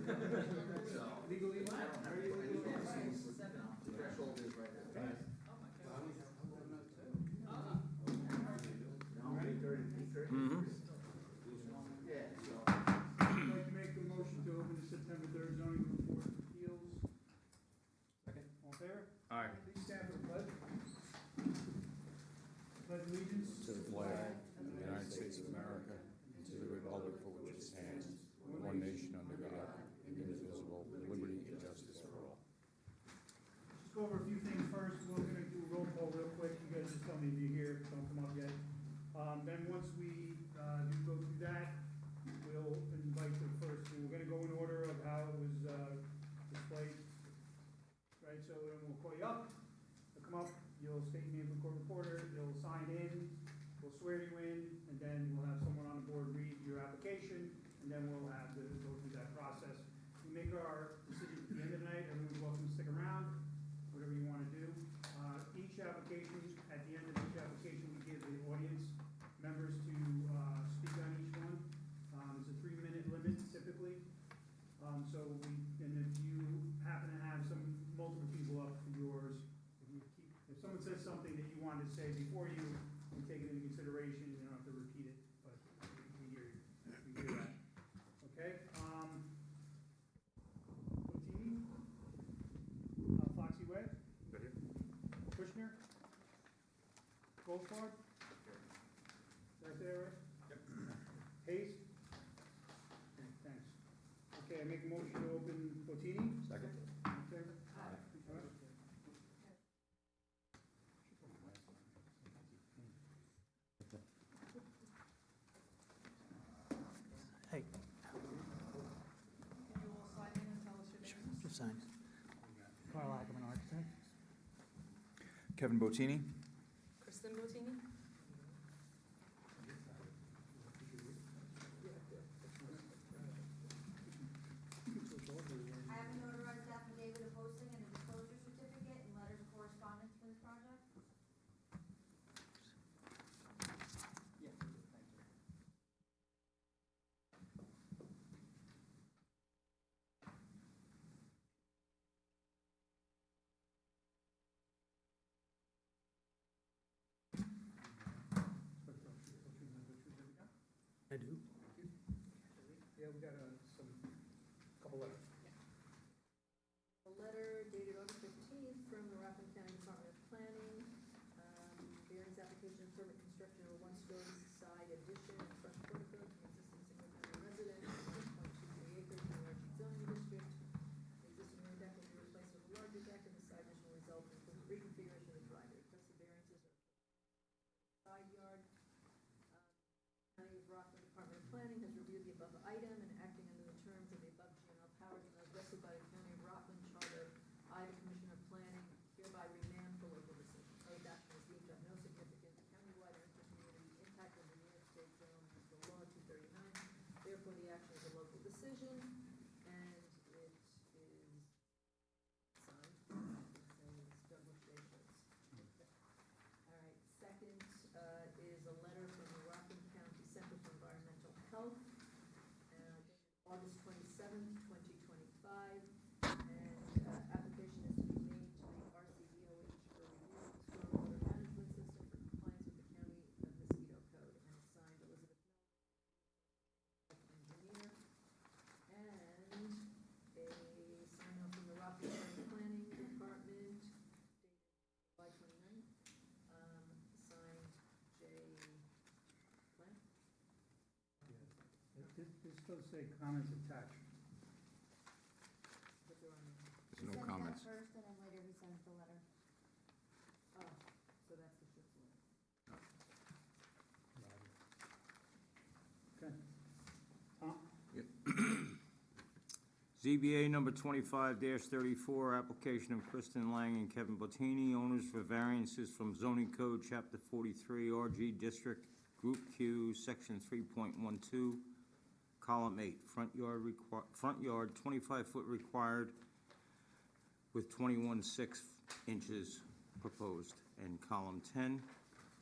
Legally, are you legally? The threshold is right now. Yeah, so. I'd like to make a motion to open the September 3rd zoning board of appeals. Second. All fair? Aye. Please stand for the pledge. Pledge allegiance. To the flag of the United States of America, and to the republic for which it stands, one nation under God, indivisible, with liberty and justice for all. Just go over a few things first. We're gonna do a roll call real quick. You guys just tell me if you're here, don't come up yet. Then once we, do go through that, we'll invite the first, we're gonna go in order of how it was, displayed. Right, so then we'll call you up, you'll come up, you'll state your name for court reporter, you'll sign in, we'll swear you in, and then we'll have someone on the board read your application, and then we'll have to go through that process. We make our decision at the end of the night, everyone's welcome to stick around, whatever you wanna do. Each application, at the end of each application, we give the audience members to, speak on each one. It's a 3-minute limit typically. So and if you happen to have multiple people up for yours, if someone says something that you wanted to say before you take it into consideration, you don't have to repeat it, but we hear you. We hear that. Okay, Botini? Foxy Way? Good here. Kushner? Goldfarb? Right there, right? Yep. Hayes? Okay, thanks. Okay, I make a motion to open Botini. Second. All in favor? Aye. All right. Hey, Can you all sign in and tell us your names? just sign. Carl Ackerman, architect. Kevin Bottini. Kristen Bottini? I have a notarized affidavit of posting and a disclosure certificate and letters of correspondence for this project. Yeah, thank you. I do. Yeah, we got couple letters. A letter dated August 15th from the Rockland County Department of Planning. Variance application permit construction of a one-story side addition in front portico to an existing single-family residence, 1.23 acres in the Orangetown zoning district. The existing rear deck will be replaced with a larger deck, and the side addition will result in reconfiguration of the driveway. Requested variances are side yard. County of Rockland Department of Planning has reviewed the above item and acting under the terms of the above GML powers and as vested by the County of Rockland Charter, I, the Commissioner of Planning, hereby remand for local decision. Code action is deemed to have no significant countywide or intercommunity impact on the New York State General Municipal Law 239. Therefore, the action is a local decision, and it is signed. It's Douglas J. Schultz. All right, second is a letter from the Rockland County Center for Environmental Health, dated August 27th, 2025, and application is to be made to the RCDOH for review of the stormwater management system for compliance with the county mosquito code, and it's signed Elizabeth Miller, engineer, and a sign off from the Rockland County Planning Department, dated July 29th, signed J. Plant. This does say comments attached. But there are no, There's no comments. He sent that first, and then later he sends the letter. oh, so that's the Schutz letter. Okay. Tom? ZBA number 25-34, application of Kristen Lang and Kevin Bottini, owners for variances from zoning code, chapter 43, RG District, Group Q, section 3.12, column 8, front yard 25-foot required with 21.6 inches proposed, and column 10,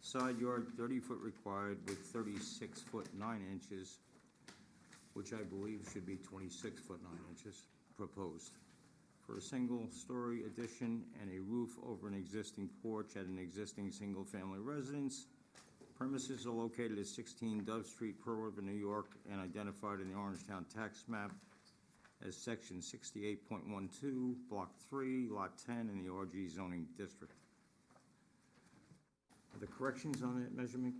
side yard 30-foot required with 36 foot 9 inches which I believe should be 26 foot 9 inches proposed, for a single-story addition and a roof over an existing porch at an existing single-family residence. Premises are located at 16 Dove Street, Pearl River, New York, and identified in the Orangetown tax map as section 68.12, block 3, lot 10, in the RG zoning district. Are there corrections on that measurement?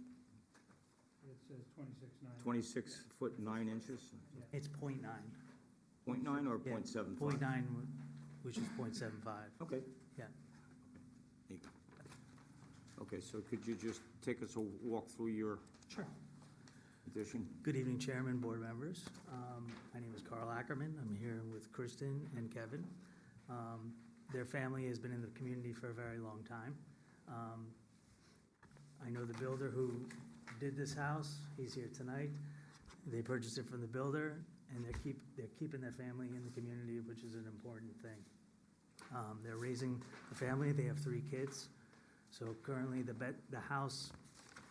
It says 26.9. 26 foot 9 inches? It's .9. 0.9 or Yeah, 0.75? .9, which is .75. Okay. Yeah. There you go. Okay, so could you just take us a walk through your Sure. addition? Good evening, Chairman, board members. My name is Carl Ackerman. I'm here with Kristen and Kevin. Their family has been in the community for a very long time. I know the builder who did this house. He's here tonight. They purchased it from the builder, and they're keeping their family in the community, which is an important thing. They're raising a family. They have 3 kids. So currently, the house,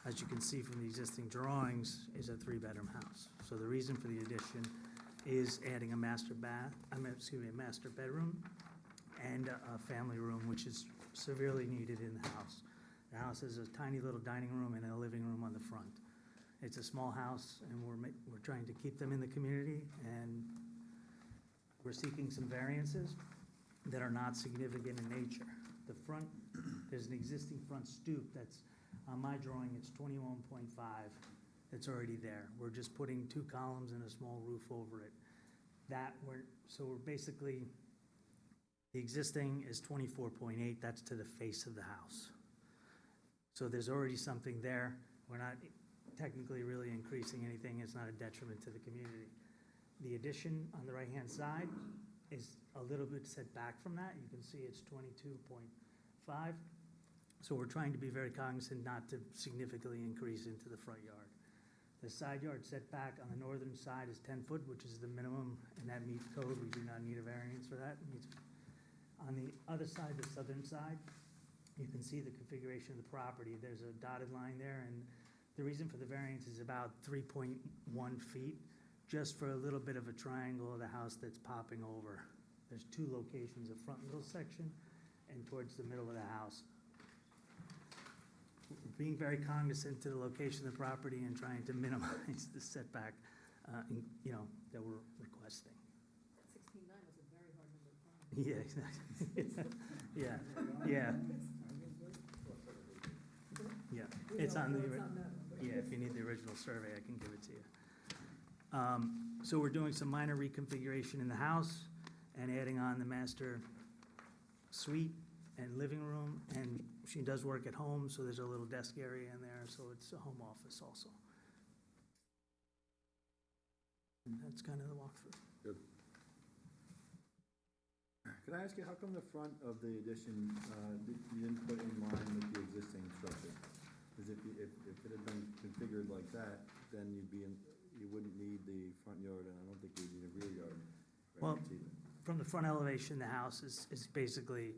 as you can see from the existing drawings, is a 3-bedroom house. So the reason for the addition is adding a master bedroom and a family room, which is severely needed in the house. The house has a tiny little dining room and a living room on the front. It's a small house, and we're trying to keep them in the community, and we're seeking some variances that are not significant in nature. The front, there's an existing front stoop that's, on my drawing, it's 21.5, that's already there. We're just putting 2 columns and a small roof over it. So we're basically, the existing is 24.8, that's to the face of the house. So there's already something there. We're not technically really increasing anything. It's not a detriment to the community. The addition on the right-hand side is a little bit set back from that. You can see it's 22.5. So we're trying to be very cognizant not to significantly increase into the front yard. The side yard setback on the northern side is 10 foot, which is the minimum, and that meets code. We do not need a variance for that. On the other side, the southern side, you can see the configuration of the property. There's a dotted line there, and the reason for the variance is about 3.1 feet, just for a little bit of a triangle of the house that's popping over. There's 2 locations, a front middle section and towards the middle of the house. Being very cognizant to the location of the property and trying to minimize the setback, that we're requesting. 16.9 was a very hard number to find. Yeah, exactly. Yeah. It's on the, yeah, if you need the original survey, I can give it to you. So we're doing some minor reconfiguration in the house and adding on the master suite and living room, and she does work at home, so there's a little desk area in there, so it's a home office also. And that's kind of the walkthrough. Good. Could I ask you, how come the front of the addition, you didn't put in line with the existing structure? Because if it had been configured like that, then you wouldn't need the front yard, and I don't think you'd need a rear yard. Well, from the front elevation, the house is basically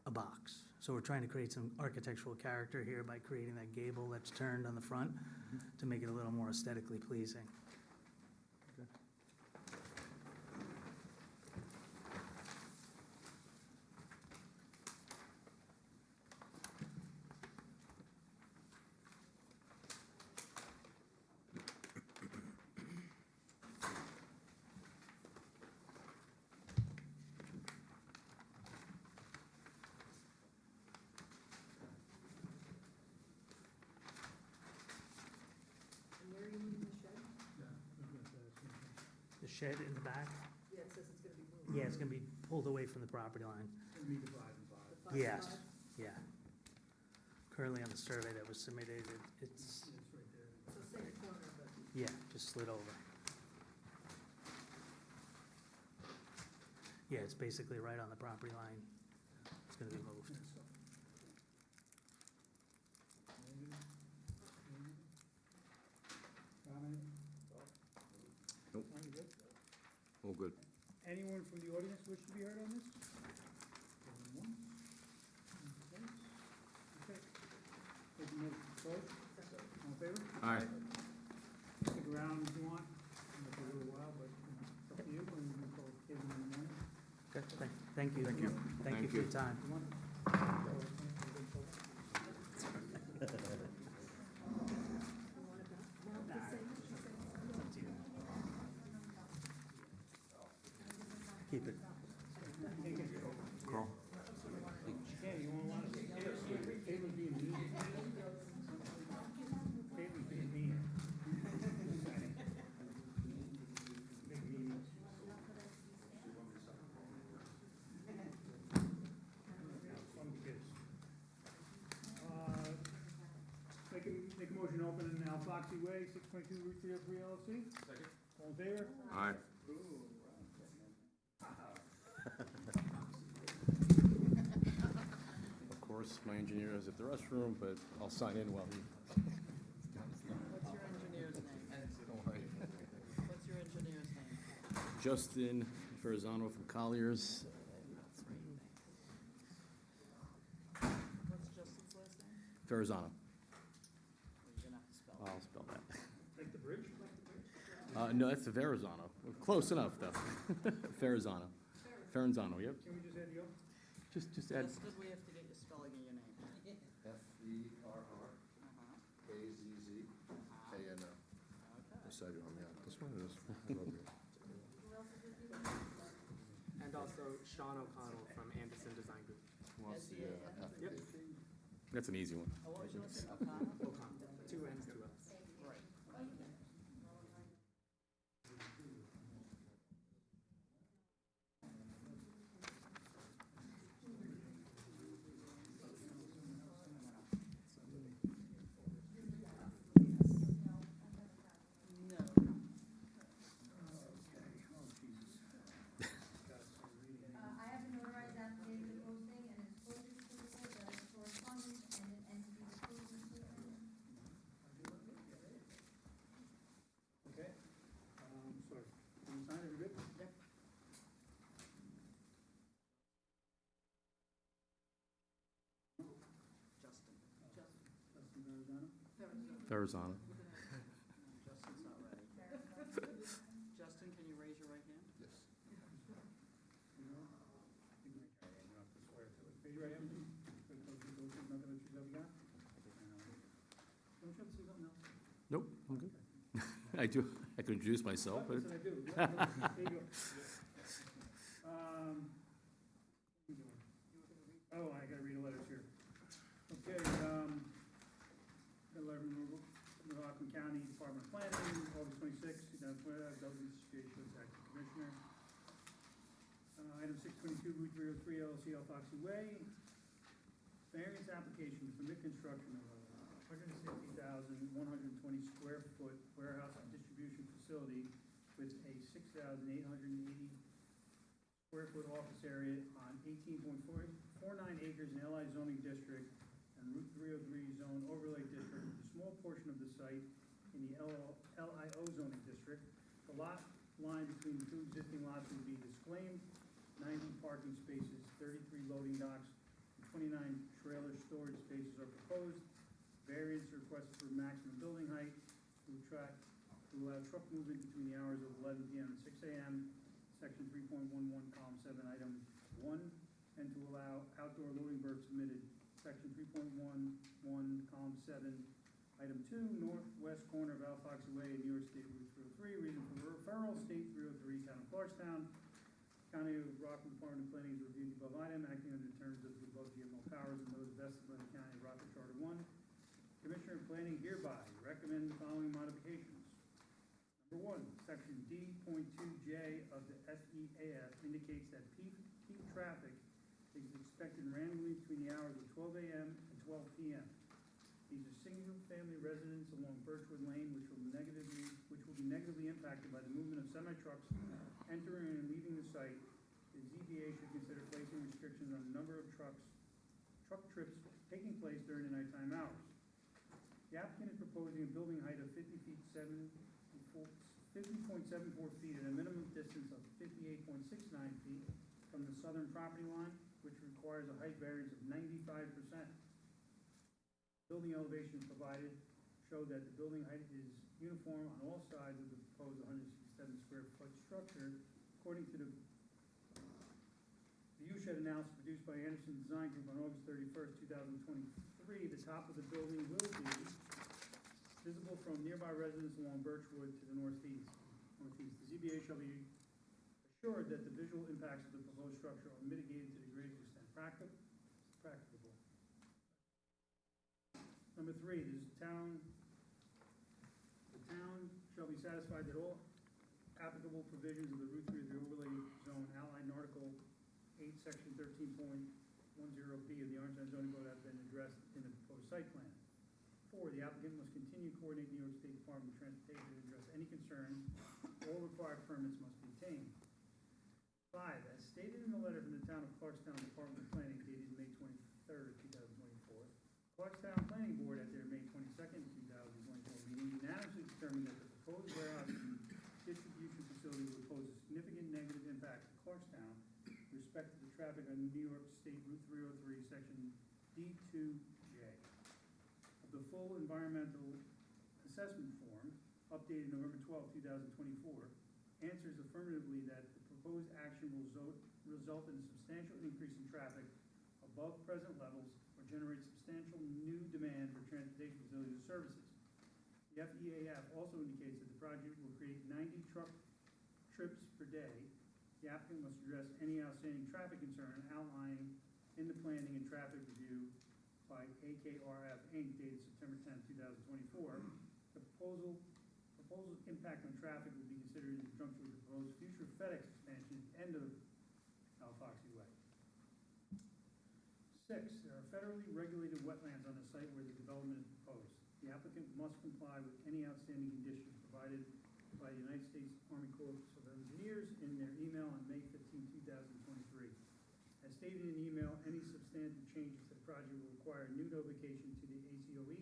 a box. So we're trying to create some architectural character here by creating that gable that's turned on the front to make it a little more aesthetically pleasing. And where are you moving the shed? The shed in the back, Yeah, it says it's gonna be moved. yeah, it's gonna be pulled away from the property line. Meet the 5 and 5. The 5 Yes, side? yeah. Currently on the survey that was submitted, it's, It's right there. So same corner, but yeah, just slid over. Yeah, it's basically right on the property line. It's gonna be moved. Comment? Nope. Sound good? All good. Anyone from the audience wish to be heard on this? Going once? Going twice? Okay. Take a motion to close. All in favor? All right. Stick around if you want. Let the little Thank you. Thank you. Thank you Thank for your you. time. Keep it. Carl? Yeah, you won't want to see Taylor being mean. Taylor's being mean. Big meetings. Fun kids. Make a motion to open in Alfoxy Way, 622 Route 303 LLC. Second. All in favor? Aye. Of course, my engineer is at the restroom, but I'll sign in while he. What's your engineer's name? What's your engineer's name? Justin Ferrazano from Colliers. What's Justin's last name? Ferrazano. Well, you're gonna have to spell it. I'll spell that. Like the bridge? No, that's the Verrazano. Close enough, though. Ferrazano. Ferrazano, yep. Can we just add the O? Just add, Justin, we have to get your spelling of your name. Ferrazano. Okay. This one is. And also Sean O'Connell from Anderson Design Group. S-E-A-N? Yep. That's an easy one. Oh, what was your last name? O'Connell? O'Connell, 2 N's, 2 L's. Right. No. I have a notarized affidavit of posting and a disclosure certificate, that is correspondence and an entity disclosure statement. Okay. Sorry. Can you sign it, we good? Yep. Justin. Justin Verrazano? Ferrazano. Justin's not ready. Justin, can you raise your right hand? You know? You can make that, you don't have to swear to it. Raise your right hand, please. Nothing that you ever got? Don't you have to say something else? Nope, I'm good. I do, I could introduce myself, but Listen, I do. Yeah, no, there you go. What are you doing? Oh, I gotta read the letters here. Okay, got a letter from the Rockland County Department of Planning, August 26, 2012, W. Shea, Acting Commissioner. Item 622, Route 303 LLC, Alfoxy Way. Variance application to permit construction of a 160,120 square foot warehouse and distribution facility with a 6,880 square foot office area on 18.49 acres in LI zoning district and Route 303 zone overlay district, a small portion of the site in the LIO zoning district. The lot line between the two existing lots will be disclaimed. 90 parking spaces, 33 loading docks, and 29 trailer storage spaces are proposed. Variance requested for maximum building height to allow truck movement between the hours of 11 PM and 6 AM, section 3.11, column 7, item 1, and to allow outdoor loading berths permitted, section 3.11, column 7, item 2, northwest corner of Alfoxy Way, New York State Route 303, reason for referral, State 303, Town of Clarkstown. County of Rockland Department of Planning has reviewed the above item, acting under the terms of the above GMO powers and those vested by the County of Rockland Charter 1. Commissioner of Planning hereby recommend the following modifications. Number 1, section D.2J of the FEAF indicates that peak traffic is expected randomly between the hours of 12 AM and 12 PM. These are single-family residents along Birchwood Lane, which will be negatively impacted by the movement of semi-trucks entering and leaving the site. The ZBA should consider placing restrictions on the number of truck trips taking place during the nighttime hours. The applicant is proposing a building height of 50.74 feet and a minimum distance of 58.69 feet from the southern property line, which requires a height variance of 95%. Building elevations provided show that the building height is uniform on all sides of the proposed 167 square foot structure. According to the view watershed analysis produced by Anderson Design Group on August 31st, 2023, the top of the building will be visible from nearby residents along Birchwood to the northeast. The ZBA shall be assured that the visual impacts of the proposed structure are mitigated to the greatest extent practicable. Number 3, the town shall be satisfied that all applicable provisions of the Route 3 of the overlay zone outlined in Article 8, Section 13.10B of the Orangetown zoning code have been addressed in the proposed site plan. 4, the applicant must continue to coordinate New York State Department of Transportation to address any concerns. All required permits must be obtained. 5, as stated in the letter from the town of Clarkstown Department of Planning dated May 23rd, 2024, Clarkstown Planning Board at their May 22nd, 2024 meeting unanimously determined that the proposed warehouse and distribution facility would pose a significant negative impact to Clarkstown with respect to the traffic on New York State Route 303, Section D2J. Of the full environmental assessment form, updated November 12, 2024, answers affirmatively that the proposed action will result in a substantial increase in traffic above present levels or generate substantial new demand for transportation facilities or services. The FEAF also indicates that the project will create 90 truck trips per day. The applicant must address any outstanding traffic concern outlined in the planning and traffic review by AKRF Inc. dated September 10, 2024. The proposed impact on traffic will be considered in conjunction with the proposed future FedEx expansion at the end of Alfoxy Way. 6, there are federally regulated wetlands on the site where the development is proposed. The applicant must comply with any outstanding conditions provided by the United States Army Corps of Engineers in their email on May 15, 2023. As stated in the email, any substantive changes to the project will require new notification to the ACOE.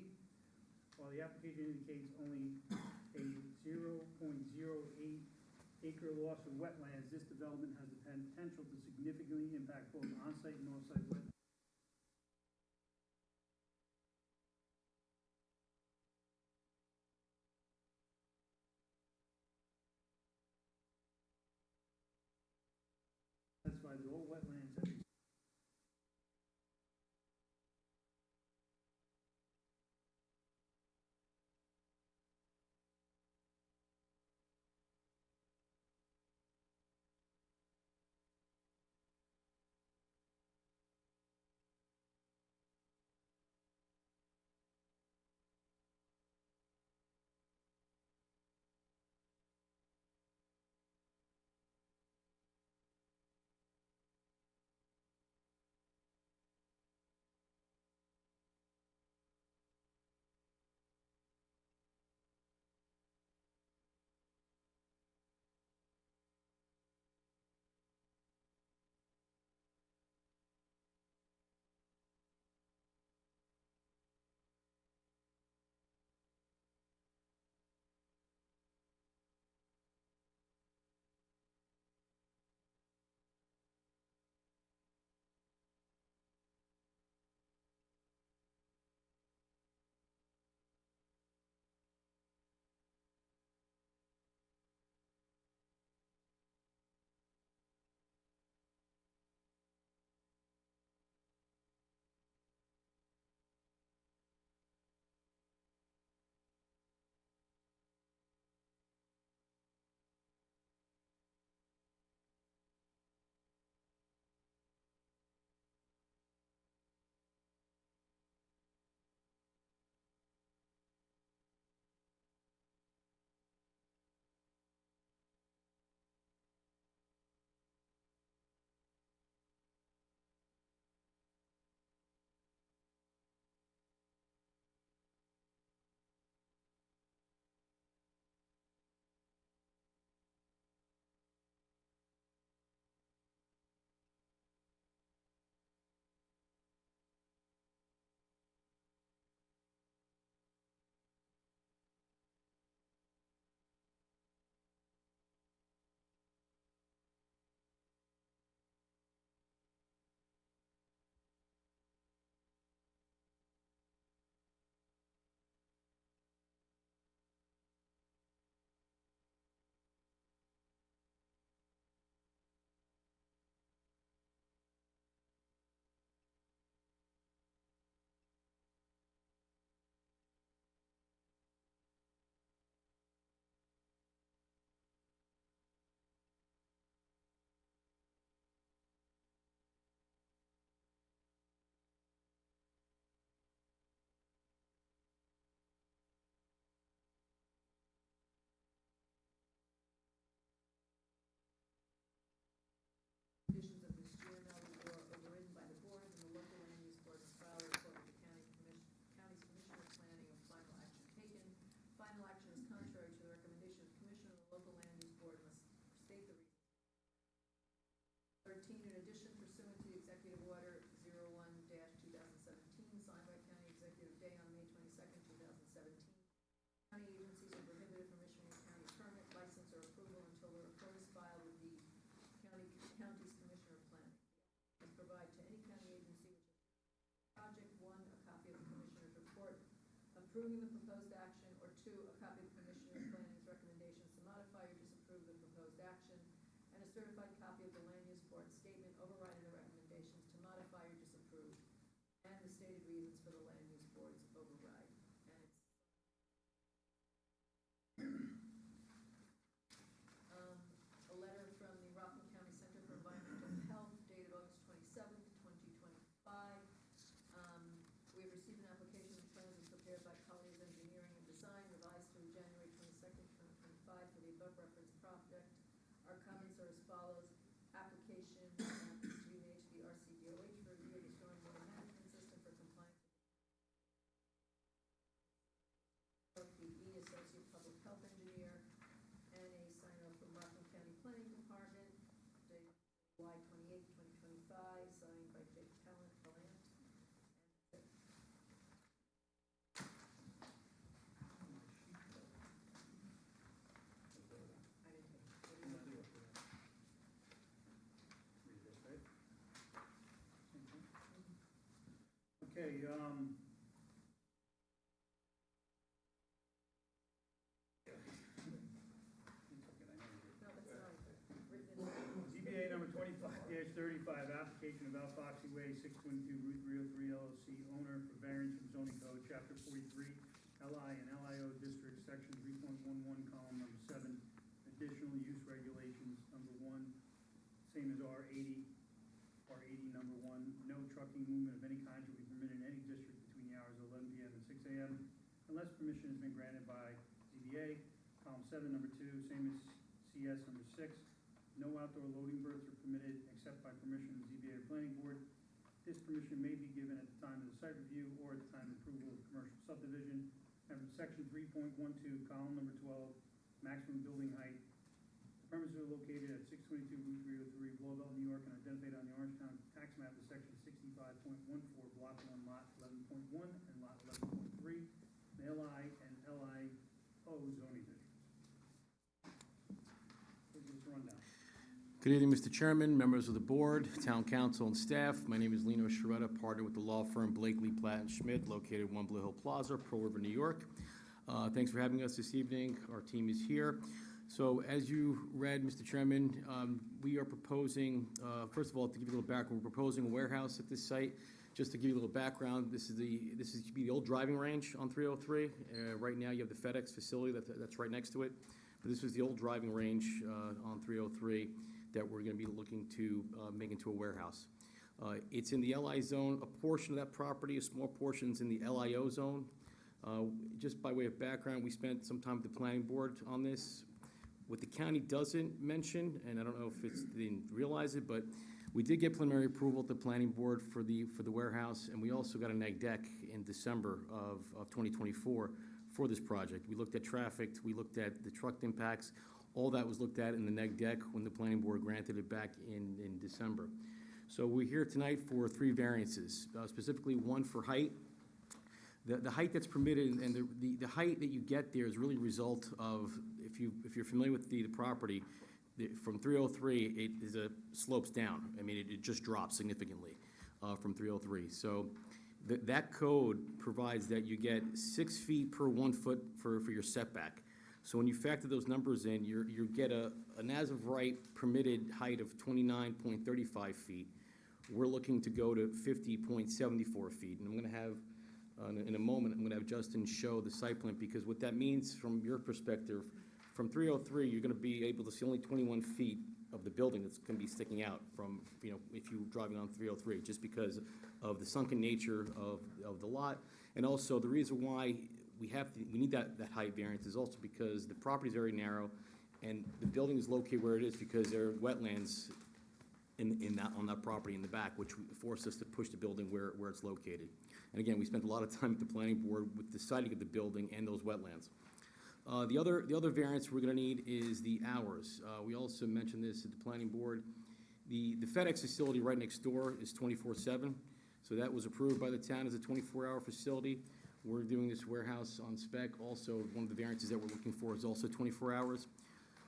While the application indicates only a 0.08 acre loss of wetlands, this development has the potential to significantly impact both on-site and off-site wetlands. Satisfied that all wetlands have Executive Order 01-2017, signed by County Executive Day on May 22nd, 2017. County agencies are prohibited from issuing a county permit, license, or approval until the report is filed with the county's Commissioner of Planning. Must provide to any county agency which is project, 1, a copy of the Commissioner's report approving the proposed action, or 2, a copy of the Commissioner of Planning's recommendations to modify or disapprove the proposed action, and a certified copy of the Land Use Board statement overriding the recommendations to modify or disapprove, and the stated reasons for the Land Use Board's override. And it's a letter from the Rockland County Center for Environmental Health dated August 27th, 2025. We have received an application of plans prepared by Colliers Engineering and Design, revised through January 22nd, 2025 for the above referenced project. Our comments are as follows. Application is to be made to the RCDOH for review of the stormwater management system for compliance with the Associate Public Health Engineer, and a sign off from Rockland County Planning Department dated July 28th, 2025, signed by Jake Palant. Okay, ZBA number 25-35, application of Alfoxy Way, 622 Route 303 LLC, owner for variance from zoning code, chapter 43, LI and LIO district, section 3.11, column number 7, additional use regulations, number 1, same as R80, number 1, no trucking movement of any kind shall be permitted in any district between the hours of 11 p.m. and 6 a.m. unless permission has been granted by ZBA. Column 7, number 2, same as CS number 6. No outdoor loading berths are permitted except by permission of the ZBA or Planning Board. This permission may be given at the time of the site review or at the time of approval of commercial subdivision. And from section 3.12, column number 12, maximum building height. The premises are located at 622 Route 303, Blauvelt, New York, and identified on the Orangetown tax map as section 65.14, block 1, lot 11.1, and lot 11.3, the LI and LIO zoning districts. Here's this rundown. Good evening, Mr. Chairman, members of the board, town council, and staff. My name is Lino Sciaretta, partner with the law firm Blakely, Platt & Schmidt, located 1 Blue Hill Plaza, Pearl River, New York. Thanks for having us this evening. Our team is here. So as you read, Mr. Chairman, we are proposing, first of all, to give you a little background, we're proposing a warehouse at this site. Just to give you a little background, this is to be the old driving range on 303. Right now, you have the FedEx facility that's right next to it. But this was the old driving range on 303 that we're going to be looking to make into a warehouse. It's in the LI zone. A portion of that property, a small portion, is in the LIO zone. Just by way of background, we spent some time with the planning board on this. What the county doesn't mention, and I don't know if they didn't realize it, but we did get preliminary approval at the planning board for the warehouse, and we also got a neg deck in December of 2024 for this project. We looked at traffic, we looked at the truck impacts. All that was looked at in the neg deck when the planning board granted it back in December. So we're here tonight for 3 variances, specifically 1 for height. The height that's permitted and the height that you get there is really a result of, if you're familiar with the property, from 303, it slopes down. I mean, it just drops significantly from 303. So that code provides that you get 6 feet per 1 foot for your setback. So when you factor those numbers in, you get an as-of-right permitted height of 29.35 feet. We're looking to go to 50.74 feet. And I'm going to have, in a moment, I'm going to have Justin show the site plan, because what that means from your perspective, from 303, you're going to be able to see only 21 feet of the building that's going to be sticking out from, if you're driving on 303, just because of the sunken nature of the lot. And also the reason why we need that height variance is also because the property is very narrow, and the building is located where it is because there are wetlands on that property in the back, which forced us to push the building where it's located. And again, we spent a lot of time at the planning board with the siting of the building and those wetlands. The other variance we're going to need is the hours. We also mentioned this at the planning board. The FedEx facility right next door is 24/7, so that was approved by the town as a 24-hour facility. We're doing this warehouse on spec. Also, one of the variances that we're looking for is also 24 hours.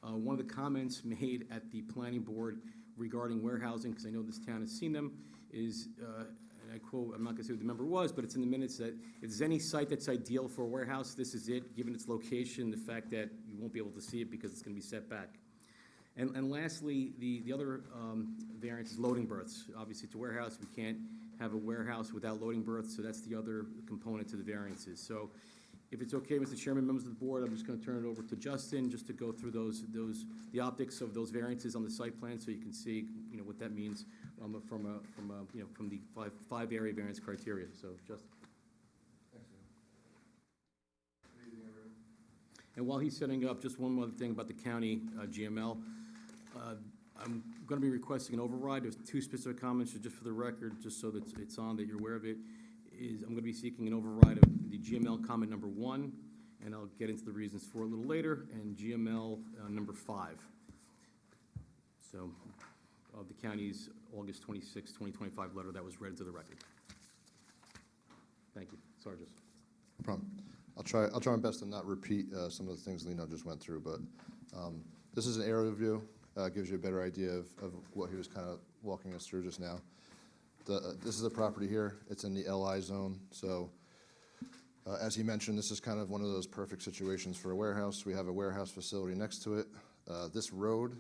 One of the comments made at the planning board regarding warehousing, because I know this town has seen them, is, and I quote, I'm not gonna say who the member was, but it's in the minutes, that if there's any site that's ideal for a warehouse, this is it, given its location, the fact that you won't be able to see it because it's gonna be set back. And lastly, the other variance is loading berths. Obviously, it's a warehouse, we can't have a warehouse without loading berths, so that's the other component to the variances. So if it's okay, Mr. Chairman, members of the board, I'm just gonna turn it over to Justin, just to go through the optics of those variances on the site plan, so you can see, you know, what that means from the five area variance criteria. So, Justin. And while he's setting up, just one other thing about the county GML. I'm going to be requesting an override. There's two specific comments, so just for the record, just so that it's on, that you're aware of it, is I'm going to be seeking an override of the GML comment number 1, and I'll get into the reasons for it a little later, and GML number 5. So, of the county's August 26, 2025 letter that was read into the record. Thank you. Sorry, just. No problem. I'll try my best to not repeat some of the things Lino just went through, but this is an aerial view. Gives you a better idea of what he was kind of walking us through just now. This is the property here. It's in the LI zone. So as he mentioned, this is kind of one of those perfect situations for a warehouse. We have a warehouse facility next to it. This road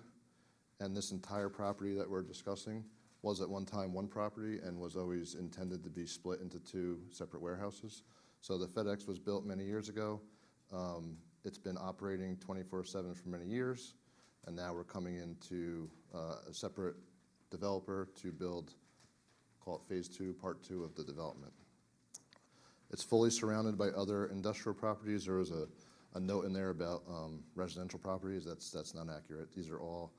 and this entire property that we're discussing was at one time one property and was always intended to be split into two separate warehouses. So the FedEx was built many years ago. It's been operating 24/7 for many years. And now we're coming into a separate developer to build, call it Phase 2, Part 2 of the development. It's fully surrounded by other industrial properties. There was a note in there about residential properties. That's not accurate. These are all,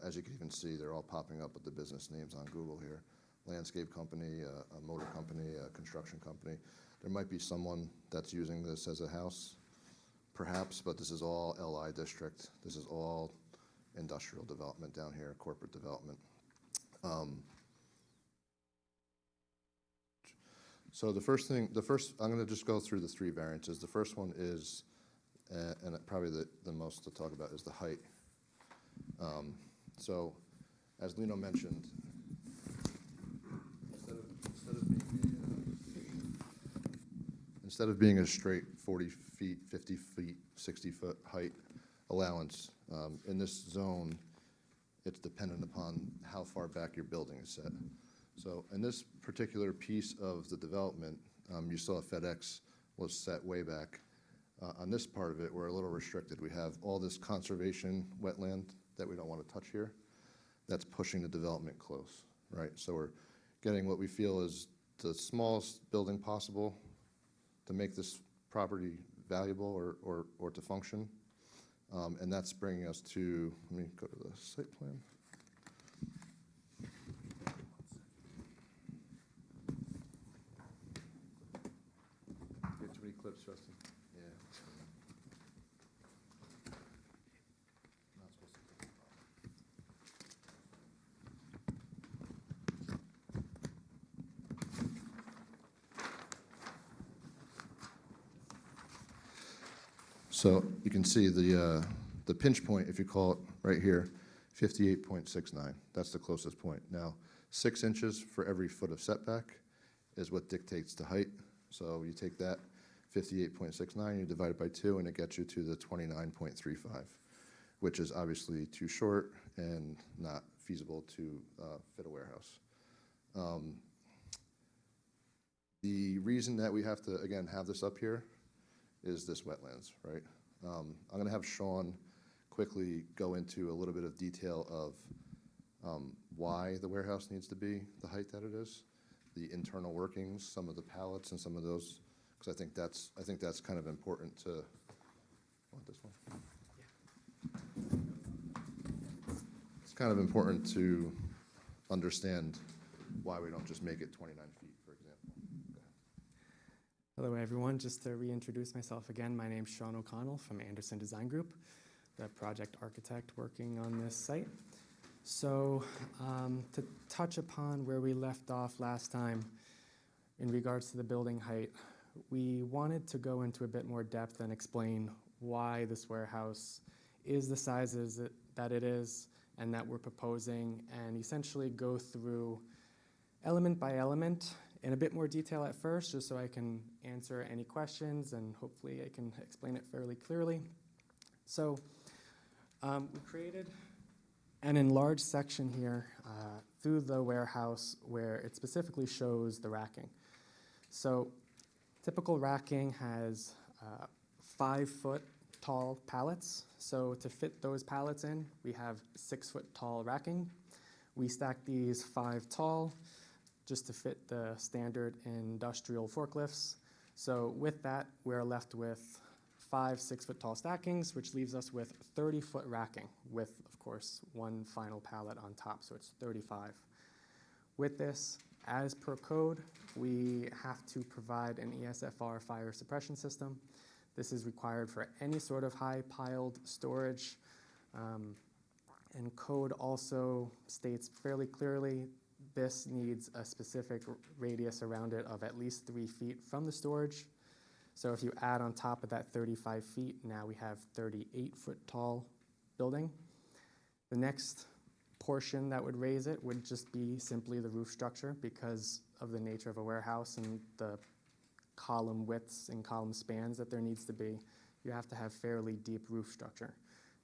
as you can even see, they're all popping up with the business names on Google here. Landscape company, a motor company, a construction company. There might be someone that's using this as a house, perhaps, but this is all LI district. This is all industrial development down here, corporate development. So I'm going to just go through the three variances. The first one is, and probably the most to talk about, is the height. So, as Lino mentioned, instead of being a straight 40 feet, 50 feet, 60-foot height allowance, in this zone, it's dependent upon how far back your building is set. So in this particular piece of the development, you saw FedEx was set way back. On this part of it, we're a little restricted. We have all this conservation wetland that we don't want to touch here. That's pushing the development close, right? So we're getting what we feel is the smallest building possible to make this property valuable or to function. And that's bringing us to, let me go to the site plan. You have too many clips, Justin. Yeah. Not supposed to take it off. So you can see the pinch point, if you call it right here, 58.69. That's the closest point. Now, 6 inches for every foot of setback is what dictates the height. So you take that 58.69, you divide it by 2, and it gets you to the 29.35, which is obviously too short and not feasible to fit a warehouse. The reason that we have to, again, have this up here is this wetlands, right? I'm going to have Sean quickly go into a little bit of detail of why the warehouse needs to be the height that it is, the internal workings, some of the pallets and some of those, because I think that's kind of important to, want this one? It's kind of important to understand why we don't just make it 29 feet, for example. Hello, everyone. Just to reintroduce myself again, my name's Sean O'Connell from Anderson Design Group, the project architect working on this site. So, to touch upon where we left off last time in regards to the building height, we wanted to go into a bit more depth and explain why this warehouse is the sizes that it is and that we're proposing, and essentially go through element by element in a bit more detail at first, just so I can answer any questions and hopefully I can explain it fairly clearly. So, we created an enlarged section here through the warehouse where it specifically shows the racking. So typical racking has 5-foot tall pallets. So to fit those pallets in, we have 6-foot tall racking. We stack these 5 tall just to fit the standard industrial forklifts. So with that, we're left with 5 6-foot tall stackings, which leaves us with 30-foot racking with, of course, one final pallet on top, so it's 35. With this, as per code, we have to provide an ESFR fire suppression system. This is required for any sort of high piled storage. And code also states fairly clearly this needs a specific radius around it of at least 3 feet from the storage. So if you add on top of that 35 feet, now we have 38-foot tall building. The next portion that would raise it would just be simply the roof structure because of the nature of a warehouse and the column widths and column spans that there needs to be. You have to have fairly deep roof structure.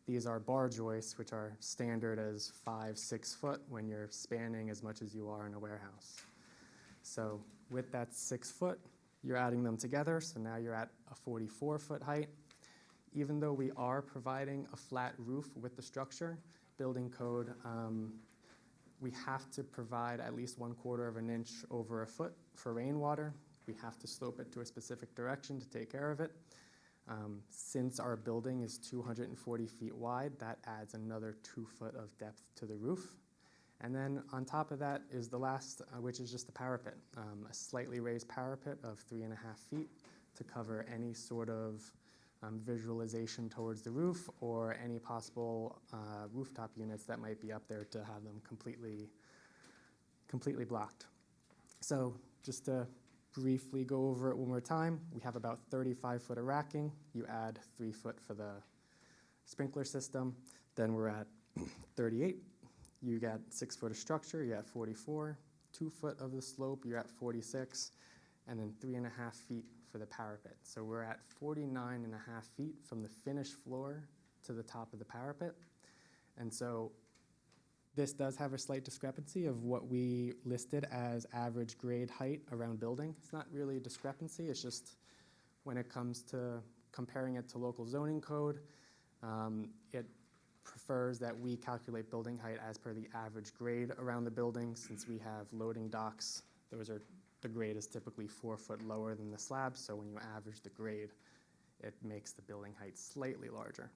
These are bar joists, which are standard as 5-6 foot when you're spanning as much as you are in a warehouse. So with that 6 foot, you're adding them together, so now you're at a 44-foot height. Even though we are providing a flat roof with the structure, building code, we have to provide at least 1/4 of an inch over a foot for rainwater. We have to slope it to a specific direction to take care of it. Since our building is 240 feet wide, that adds another 2 foot of depth to the roof. And then on top of that is the last, which is just the parapet, a slightly raised parapet of 3.5 feet to cover any sort of visualization towards the roof or any possible rooftop units that might be up there to have them completely blocked. So just to briefly go over it one more time, we have about 35 foot of racking. You add 3 foot for the sprinkler system, then we're at 38. You got 6 foot of structure, you're at 44, 2 foot of the slope, you're at 46, and then 3.5 feet for the parapet. So we're at 49.5 feet from the finished floor to the top of the parapet. And so this does have a slight discrepancy of what we listed as average grade height around building. It's not really a discrepancy, it's just when it comes to comparing it to local zoning code, it prefers that we calculate building height as per the average grade around the building. Since we have loading docks, the grade is typically 4 foot lower than the slab, so when you average the grade, it makes the building height slightly larger.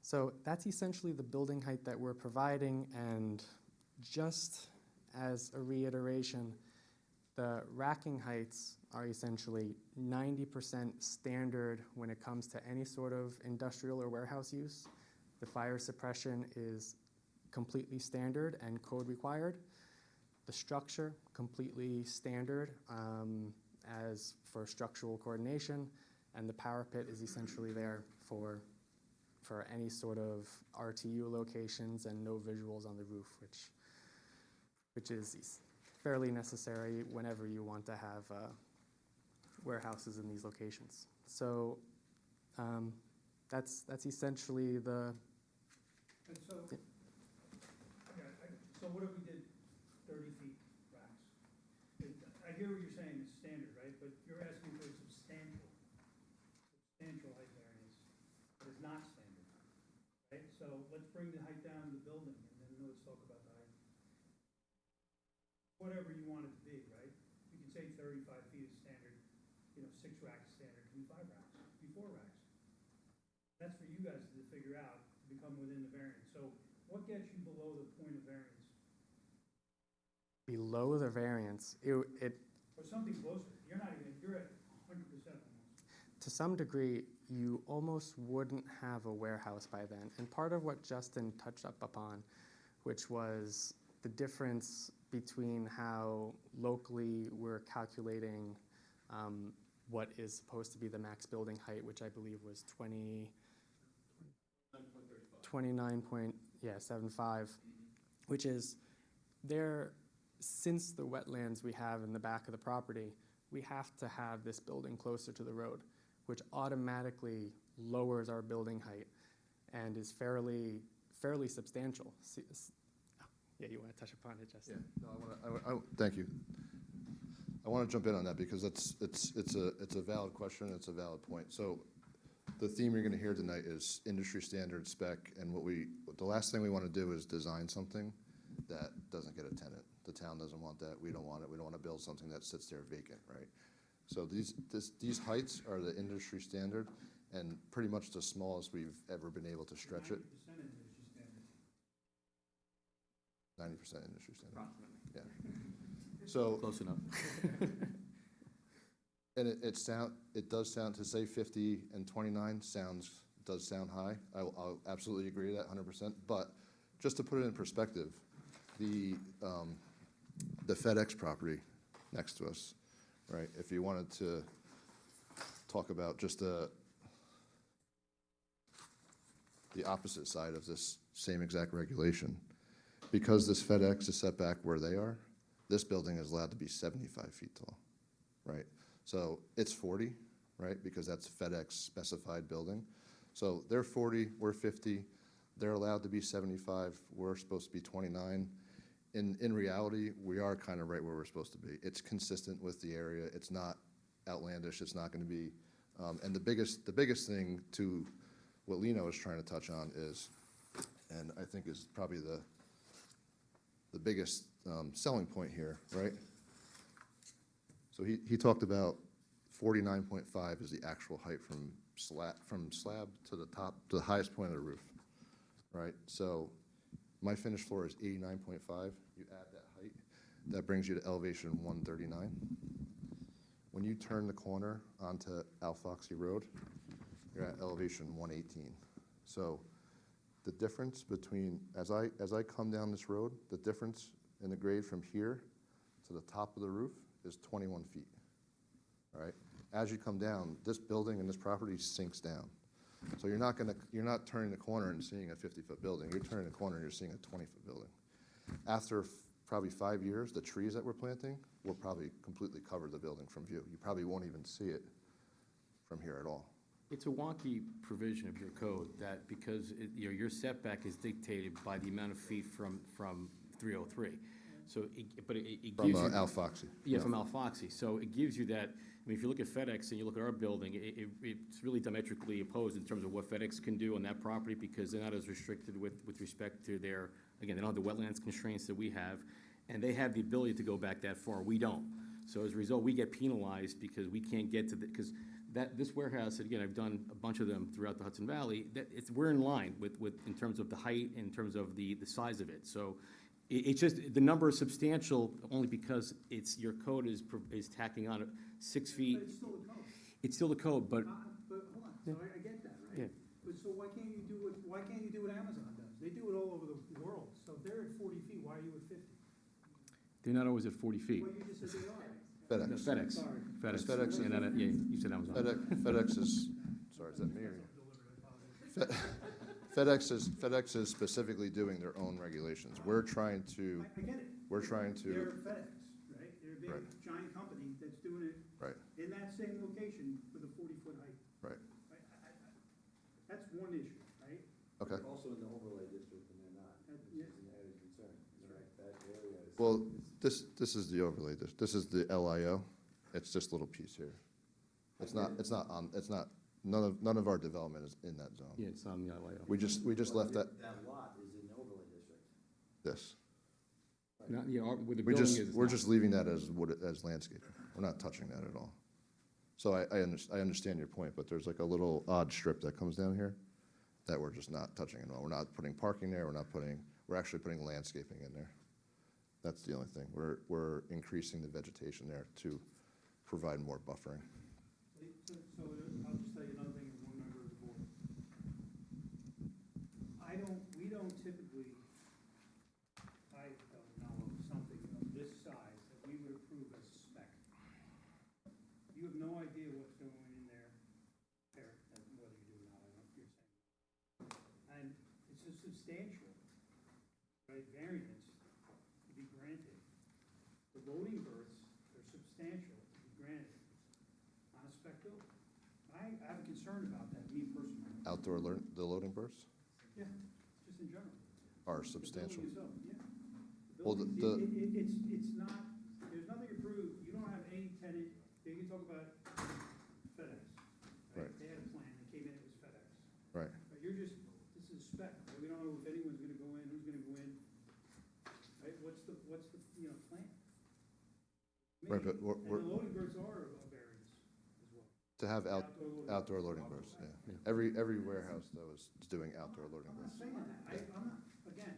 So that's essentially the building height that we're providing, and just as a reiteration, the racking heights are essentially 90% standard when it comes to any sort of industrial or warehouse use. The fire suppression is completely standard and code required. The structure, completely standard as for structural coordination, and the parapet is essentially there for any sort of RTU locations and no visuals on the roof, which is fairly necessary whenever you want to have warehouses in these locations. So that's essentially the. And so, so what if we did 30 feet racks? I hear what you're saying is standard, right? But you're asking for substantial height variance, but it's not standard, right? So let's bring the height down in the building, and then let's talk about the height. Whatever you want it to be, right? You can say 35 feet is standard, 6 racks is standard, it can be 5 racks, it can be 4 racks. That's for you guys to figure out to become within the variance. So what gets you below the point of variance? Below the variance, Or something closer. You're at 100% almost. to some degree, you almost wouldn't have a warehouse by then. And part of what Justin touched up upon, which was the difference between how locally we're calculating what is supposed to be the max building height, which I believe was 29.75, which is there, since the wetlands we have in the back of the property, we have to have this building closer to the road, which automatically lowers our building height and is fairly substantial. Yeah, you want to touch upon it, Justin? Yeah, no, thank you. I want to jump in on that because it's a valid question, it's a valid point. So the theme you're going to hear tonight is industry standard spec, and the last thing we want to do is design something that doesn't get a tenant. The town doesn't want that, we don't want it, we don't want to build something that sits there vacant, right? So these heights are the industry standard, and pretty much the smallest we've ever been able to stretch it. 90% industry standard. Approximately. Yeah. So, Close enough. and it does sound, to say 50 and 29 does sound high. I'll absolutely agree with that 100%. But just to put it in perspective, the FedEx property next to us, right? If you wanted to talk about just the opposite side of this same exact regulation, because this FedEx is set back where they are, this building is allowed to be 75 feet tall, right? So it's 40, right? Because that's FedEx specified building. So they're 40, we're 50. They're allowed to be 75. We're supposed to be 29. In reality, we are kind of right where we're supposed to be. It's consistent with the area. It's not outlandish. It's not going to be. And the biggest thing to what Lino is trying to touch on is, and I think is probably the biggest selling point here, right? So he talked about 49.5 is the actual height from slab to the top, to the highest point of the roof, right? So my finished floor is 89.5. You add that height, that brings you to elevation 139. When you turn the corner onto Alfoxy Road, you're at elevation 118. So the difference between, as I come down this road, the difference in the grade from here to the top of the roof is 21 feet, all right? As you come down, this building and this property sinks down. So you're not turning the corner and seeing a 50-foot building. You're turning the corner and you're seeing a 20-foot building. After probably 5 years, the trees that we're planting will probably completely cover the building from view. You probably won't even see it from here at all. It's a wonky provision of your code that because your setback is dictated by the amount of feet from 303. So, it From gives you. Alfoxy. Yeah, from Alfoxy. So it gives you that, I mean, if you look at FedEx and you look at our building, it's really diametrically opposed in terms of what FedEx can do on that property because they're not as restricted with respect to their, again, they don't have the wetlands constraints that we have, and they have the ability to go back that far. We don't. So as a result, we get penalized because we can't get to because this warehouse, again, I've done a bunch of them throughout the Hudson Valley, we're in line with in terms of the height, in terms of the size of it. So it's just, the number is substantial only because your code is tacking on 6 feet. But it's still the code. It's still the code, but But hold on, so I get that, right? Yeah. But so why can't you do what Amazon does? They do it all over the world. So if they're at 40 feet, why are you at 50? they're not always at 40 feet. Well, you just said they are. FedEx. FedEx. Sorry. FedEx. Yeah, yeah, you said Amazon. FedEx is, sorry, is that me or you? FedEx is specifically doing their own regulations. We're trying to, I get it. we're trying to, They're FedEx, right? They're a big, Right. giant company that's doing it right, in that same location with a 40-foot height. right, That's one issue, right? okay. Also in the overlay district, and they're not, which Yeah. is an added concern, right? That area is. Well, this is the overlay, this is the LIO. It's this little piece here. It's not, none of our development is in that zone. Yeah, it's on the LIO. We just left that, That lot is in the overlay district. this. Not, yeah, where the building is. We're just leaving that as landscaping. We're not touching that at all. So I understand your point, but there's like a little odd strip that comes down here that we're just not touching at all. We're not putting parking there, we're actually putting landscaping in there. That's the only thing. We're increasing the vegetation there to provide more buffering. So I'll just tell you another thing, one don't typically, I don't know of something of this size that we would approve as a spec. You have no idea what's going in there, whether you do or not, I don't know if you're saying. And it's a substantial, right, variance to be granted. The loading berths are substantial to be granted on a spec building. I have a concern about that, me personally. The loading berths Yeah, just in general. are The substantial. building itself, yeah. The Well, building, it's not, there's nothing approved, you don't have any tenant, you can talk about FedEx. Right. They had a plan, they came in, it was FedEx. Right. But you're just, this is spec, right? We don't know if anyone's gonna go in, who's gonna go in. Right, what's the, plan? Right, but And the loading berths are a variance as well. to have outdoor loading loading berths, Right. yeah. Every warehouse though is doing outdoor loading I'm not berths. saying that, I'm not, again,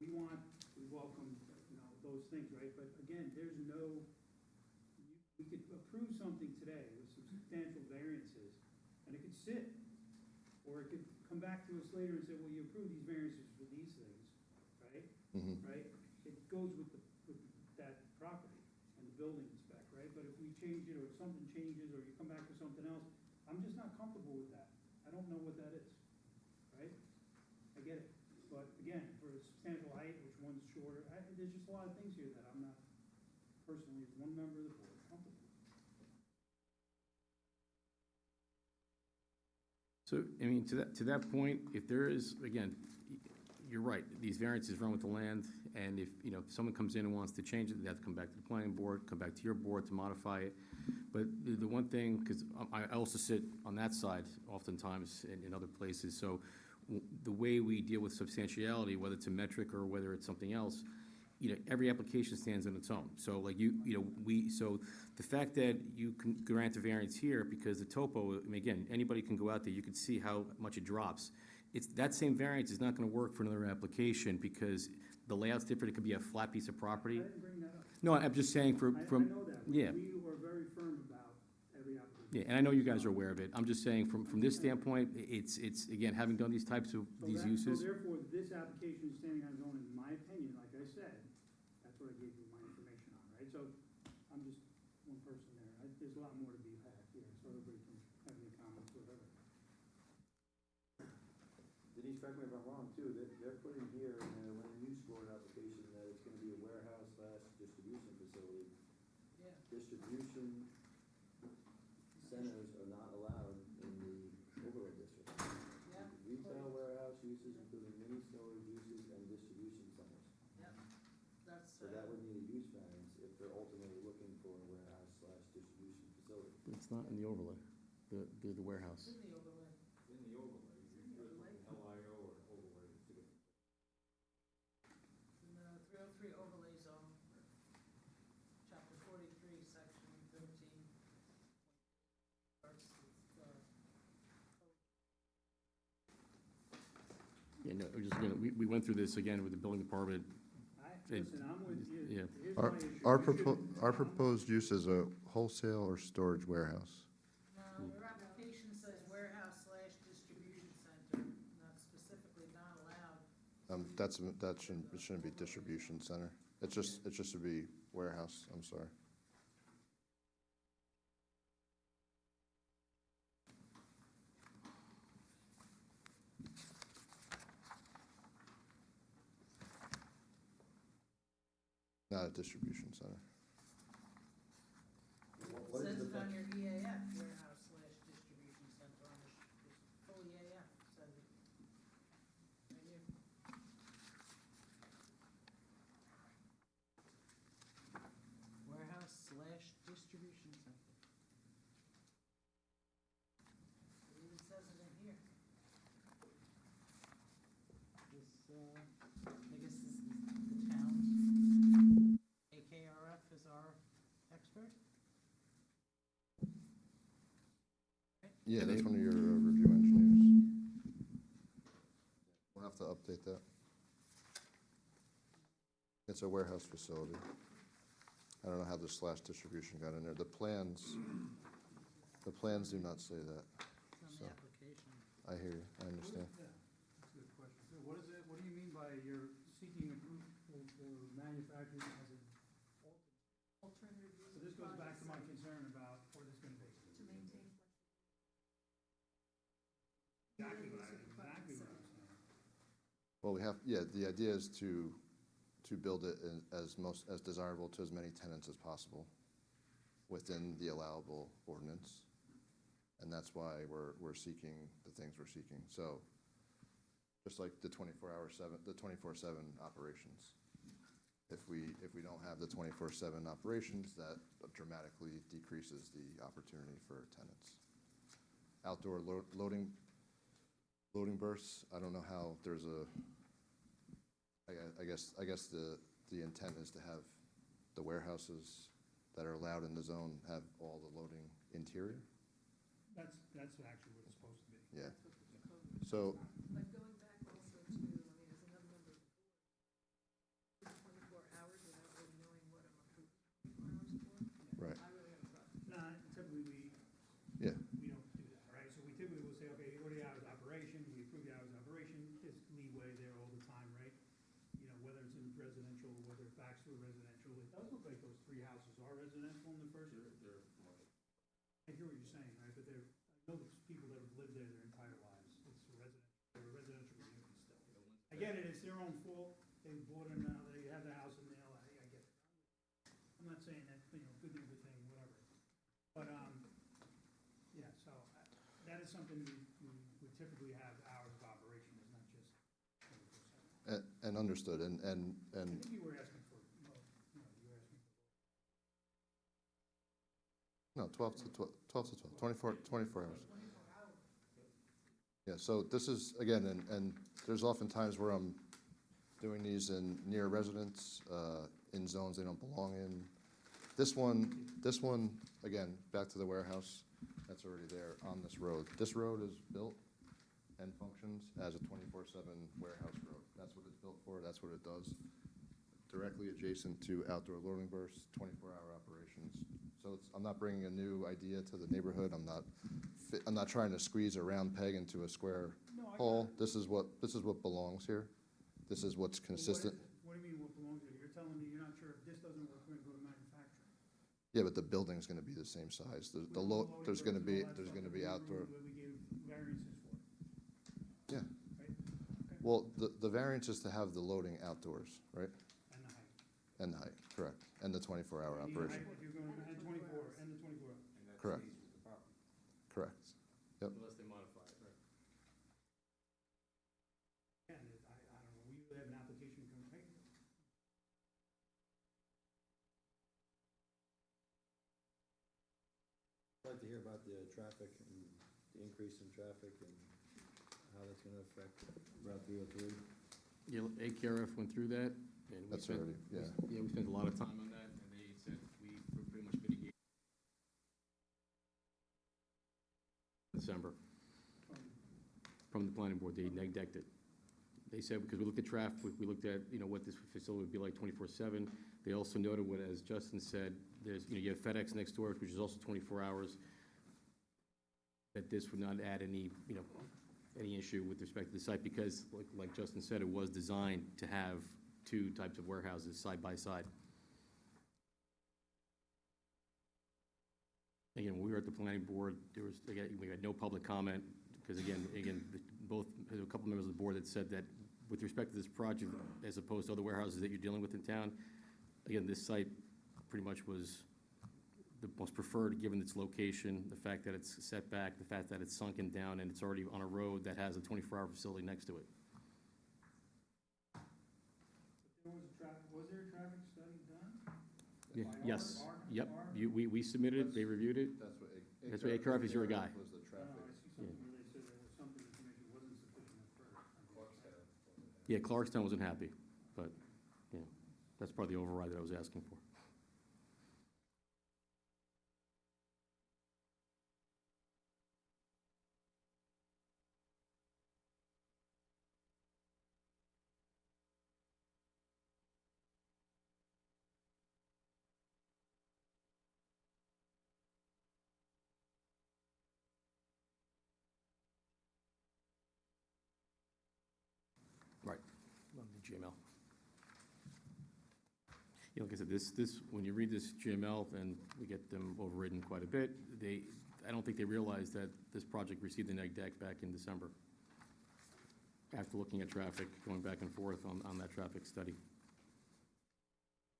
we welcome, those things, right? But again, there's no, we could approve something today with some substantial variances, and it could sit, or it could come back to us later and say, well, you approved these variances for these things, right? Mhm. Right? It goes with that property and the building spec, right? But if we change it, or if something changes, or you come back with something else, I'm just not comfortable with that. I don't know what that is, right? I get it, but again, for a substantial height, which one's shorter, there's just a lot of things here that I'm not personally, as one member of the board, comfortable with. So, I mean, to that point, if there is, again, you're right, these variances run with the land, and if someone comes in and wants to change it, they have to come back to the planning board, come back to your board to modify it. But the one thing, because I also sit on that side oftentimes in other places, so the way we deal with substantiality, whether it's a metric or whether it's something else, every application stands on its own. So like so the fact that you can grant a variance here because the topo, I mean, again, anybody can go out there, you can see how much it drops. That same variance is not gonna work for another application because the layout's different, it could be a flat piece of property. I didn't bring that up. No, I'm just saying I know that. yeah. We are very firm about every application. Yeah, and I know you guys are aware of it. I'm just saying, from this standpoint, it's, again, having done these types of, these uses. So therefore, this application is standing on its own, in my opinion, like I said, that's what I gave you my information on, right? So I'm just one person there. There's a lot more to be had here, so everybody can have any comments, whatever. Denise, correct me if I'm wrong too, they're putting here in their land use board application that it's gonna be a warehouse / distribution facility. Yeah. Distribution centers are not allowed in the overlay district. Yeah. Retail warehouse uses including mini storage uses and distribution centers. Yep, that's, So that would need a use variance if they're ultimately looking for a warehouse / distribution facility. It's not in the overlay, the warehouse. in the overlay. In the overlay, you're looking LIO or overlay. In the 303 overlay zone, chapter 43, section 13. Yeah, no, we went through this again with the building department. Listen, I'm with you. Yeah. Here's my issue. Our proposed use is a wholesale or storage warehouse. No, your application says warehouse / distribution center, not specifically not allowed. It shouldn't be distribution center. It just should be warehouse, I'm sorry. Not a distribution center. What Says is it the, on your EAF, warehouse / distribution center on this full EAF, says it. Right here. Warehouse / distribution center. It even says it in here. This, I guess this is the town's, AKRF is our expert? Yeah, that's one of your review engineers. We'll have to update that. It's a warehouse facility. I don't know how the / distribution got in there. The plans do not say that. It's on So. the application. I hear you, I understand. Yeah, that's a good question. manufacturing as an Alternative use. so this goes back to my concern about what it's gonna be. To maintain Exactly what flexibility. I was saying. Well, we have, yeah, the idea is to build it as desirable to as many tenants as possible within the allowable ordinance. And that's why we're seeking the things we're seeking. So, just like the 24/7 operations. If we don't have the 24/7 operations, that dramatically decreases the opportunity for tenants. Outdoor loading berths, I don't know how there's I guess the intent is to have the warehouses that are allowed in the zone have all the loading interior? That's actually what it's supposed to be. Yeah. So, But going back also to, I mean, as another member of the board, 24 hours without really knowing what I'm approving 24 hours for. right, I really have a problem. Nah, typically yeah, we don't do that, right? So we typically will say, okay, what are the hours of operation? We approve the hours of operation, there's leeway there all the time, right? You know, whether it's in residential, whether it backs to a residential, it does look like those three houses are residential in the first. I hear what you're saying, right, but I know there's people that have lived there their entire lives, it's a they're a residential community still. I get it, it's their own fault, they bought it now, they have the house in there, I get it. I'm not saying that, you know, good neighbor thing, whatever, but, yeah, so, that is something we typically have hours of operation, it's not just 24/7. and understood, and I think you were asking for, you were asking for. no, 12 to 12, 24 hours. Yeah, so this is, again, and there's often times where I'm doing these in near residents, in zones they don't belong in. This one, again, back to the warehouse, that's already there on this road. This road is built and functions as a 24/7 warehouse road. That's what it's built for, that's what it does. Directly adjacent to outdoor loading berths, 24-hour operations. So I'm not bringing a new idea to the neighborhood. I'm not trying to squeeze a round peg into a square hole. This is what belongs here. This is what's consistent. What do you mean what belongs there? You're telling me you're not sure if this doesn't work, we're gonna go to manufacturing. Yeah, but the building's gonna be the same size. There's gonna be outdoor. What we gave variances for, Yeah. right? Okay. Well, the variance is to have the loading outdoors, right? And the height. And the height, correct. And the 24-hour You need operation. height If you're going, and 24, and the 24. Correct. Correct. Yep. Unless they modify it, right? And I don't know, we usually have an application come, right? I'd like to hear about the traffic and the increase in traffic and how that's gonna affect Route 303. Yeah, AKRF went through that, and we That's spent, already, yeah. yeah, we spent a lot of time on that, and they said we pretty much mitigated December from the planning board, they neg decked it. They said, because we looked at traffic, we looked at, you know, what this facility would be like 24/7. They also noted what, as Justin said, there's, you know, you have FedEx next door, which is also 24 hours, that this would not add any, you know, any issue with respect to the site, because like Justin said, it was designed to have two types of warehouses side by side. Again, when we were at the planning board, we had no public comment, because again, both, there's a couple members of the board that said that with respect to this project, as opposed to other warehouses that you're dealing with in town, again, this site pretty much was the most preferred, given its location, the fact that it's set back, the fact that it's sunken down, and it's already on a road that has a 24-hour facility next to it. Was there a traffic study done? Yeah, By yes, our- yep, our- we submitted it, they reviewed it. That's what AKRF is your guy. Was the I traffic. see something where they said there was something information wasn't sufficient at first. Yeah, Clarkstown wasn't happy, but, yeah, that's part of the override that I was asking for. Right, love the GML. Yeah, like I said, when you read this GML, then we get them overridden quite a bit. I don't think they realized that this project received the neg deck back in December, after looking at traffic, going back and forth on that traffic study.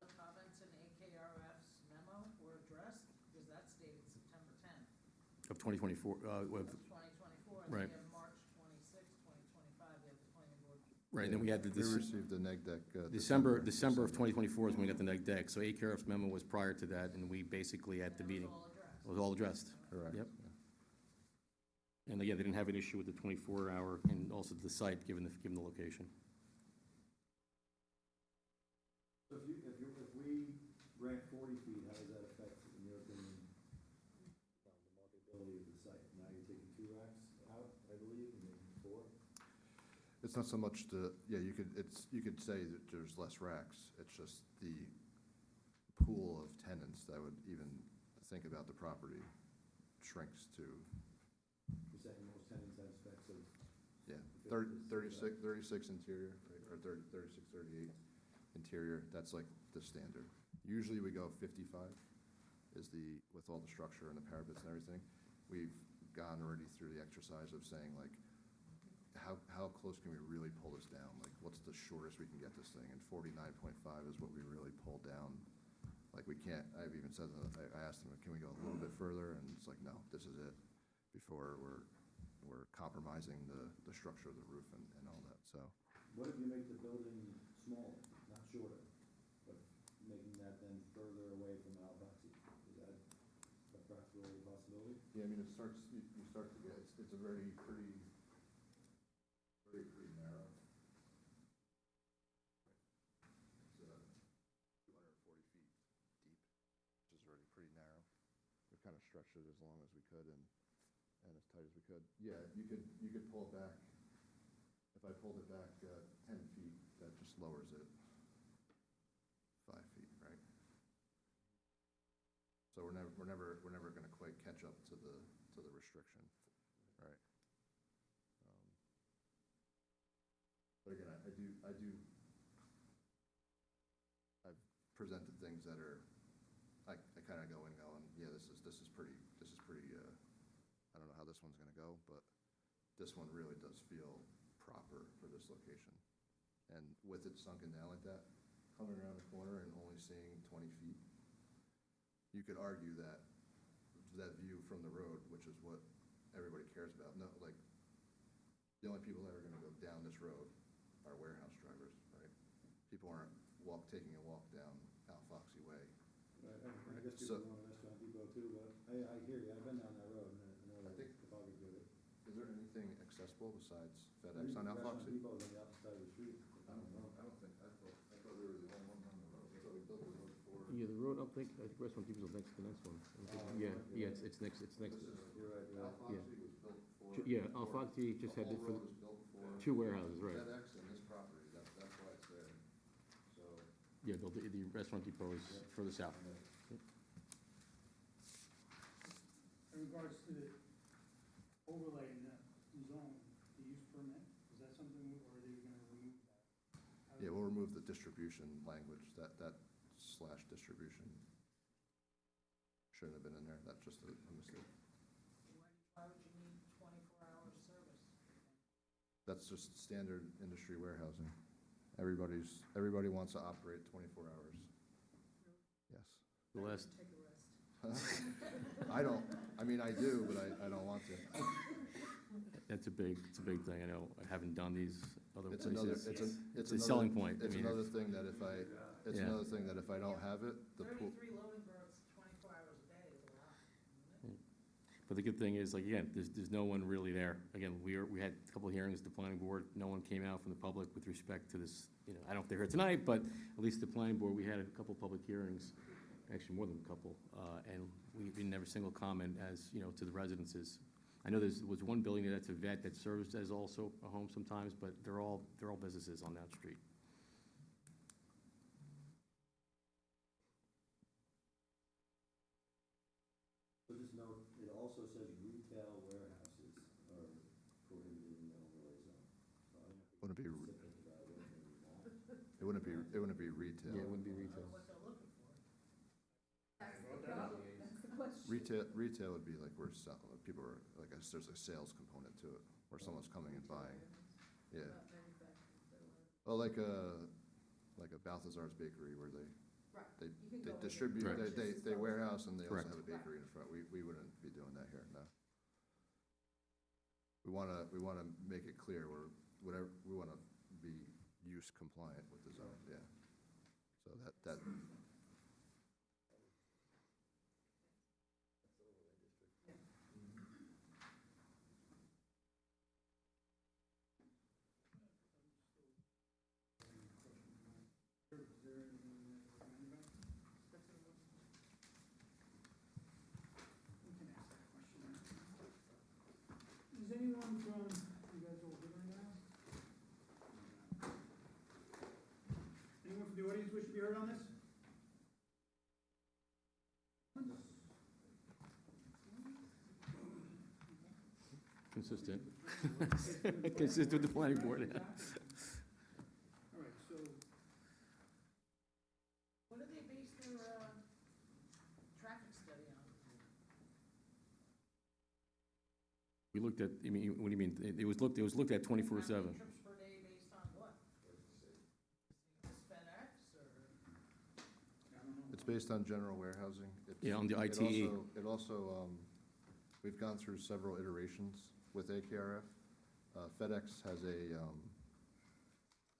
The comments in AKRF's memo were addressed, because that's dated September 10th Of 2024, of 2024, and Right. then you have March 26th, 2025, you have the planning board. right, then we had the. We received the neg deck. December of 2024 is when we got the neg deck, so ACAREF's memo was prior to that, and we basically, at the And it meeting, was all addressed. it was all addressed. Correct. Yep. And again, they didn't have an issue with the 24-hour, and also the site, given the location. So if we grant 40 feet, how does that affect, in your opinion, the marketability of the site? Now you're taking 2 racks out, I believe, and maybe 4? It's not so much you could say that there's less racks. It's just the pool of tenants that would even think about the property shrinks to, You're saying most tenants have specs of, yeah, 36 interior, right, or 36, 38 interior. That's like the standard. Usually we go 55 with all the structure and the parapets and everything. We've gone already through the exercise of saying, like, how close can we really pull this down? Like, what's the shortest we can get this thing? And 49.5 is what we really pull down. Like, we can't, I've even said, I asked them, can we go a little bit further? And it's like, no, this is it, before we're compromising the structure of the roof and all that, so. what if you make the building smaller, not shorter, but making that then further away from Alboxy? Is that a practical possibility? Yeah, I mean, you start to get, it's a very pretty narrow. It's 240 feet deep, which is already pretty narrow. We kind of stretched it as long as we could and as tight as we could. Yeah, you could pull it back. If I pulled it back 10 feet, that just lowers it 5 feet, right? So we're never going to quite catch up to the restriction, right? But again, I've presented things that are, I kind of go and yeah, this is pretty, I don't know how this one's gonna go, but this one really does feel proper for this location. And with it sunken down like that, coming around the corner and only seeing 20 feet, you could argue that view from the road, which is what everybody cares about, no, like, the only people that are gonna go down this road are warehouse drivers, right? People aren't taking a walk down Alfoxy Way. I guess people want a restaurant depot too, but I hear you, I've been down that road, and I know I think- the fog is good. Is there anything accessible besides FedEx on Restaurant Alfoxy? depot is on the opposite side of the street. I don't think, I thought we were the only ones on the road. I thought we built the road for. Yeah, the road, I think Restaurant Depot's next to the next one. Yeah, it's next. You're right. Alfoxy was built for. Yeah, Alfoxy just had The it whole for road was built for. 2 warehouses, right? FedEx and this property, that's why it's there. So, Yeah, the Restaurant Depot is further south. In regards to the overlay in the zone, the use permit, is that something, or are they gonna remove that? yeah, we'll remove the distribution language, that slash distribution shouldn't have been in there, that's just a mistake. Why would you need 24-hour service? That's just standard industry warehousing. Everybody wants to operate 24 hours. Yes. The last, Take a rest. I don't, I mean, I do, but I don't want to. it's a big thing, I know, I haven't done these other It's another, places. it's a another. selling point. I It's mean, another thing that if I, it's Yeah. another thing that if I don't have it, the pool, 33 loading berths, 24 hours a day is a lot, isn't it? But the good thing is, like, again, there's no one really there. Again, we had a couple of hearings at the planning board, no one came out from the public with respect to this, I don't know if they're here tonight, but at least the planning board, we had a couple of public hearings, actually more than a couple, and we didn't have a single comment as, to the residences. I know there was one building that's a vet that serves as also a home sometimes, but they're all businesses on that street. So just note, it also says retail warehouses are prohibited in the overlay zone. So I don't have to Wouldn't be- be specific about what they want. it wouldn't be retail. Yeah, it wouldn't be retail. What they're looking Retail would be like where people are, like, there's a sales component to it, where someone's coming and buying. Yeah. Well, like a Balthazar's Bakery where they distribute, Right. they warehouse and they also Correct. have a bakery in front. We wouldn't be doing that here, no. We wanna make it clear, we wanna be use compliant with the zone, yeah. So that. Is anyone from, you guys all good right now? Anyone from the audience wish to be heard on this? Consistent. Consistent with the planning board, yeah. All right, so, What do they base their, traffic study on? We looked at, I mean, what do you mean? It was looked at 24/7. How many trips per day based on what? Is FedEx or? I don't know. It's based on general warehousing. Yeah, on the It ITE. also, we've gone through several iterations with AKRF. FedEx has an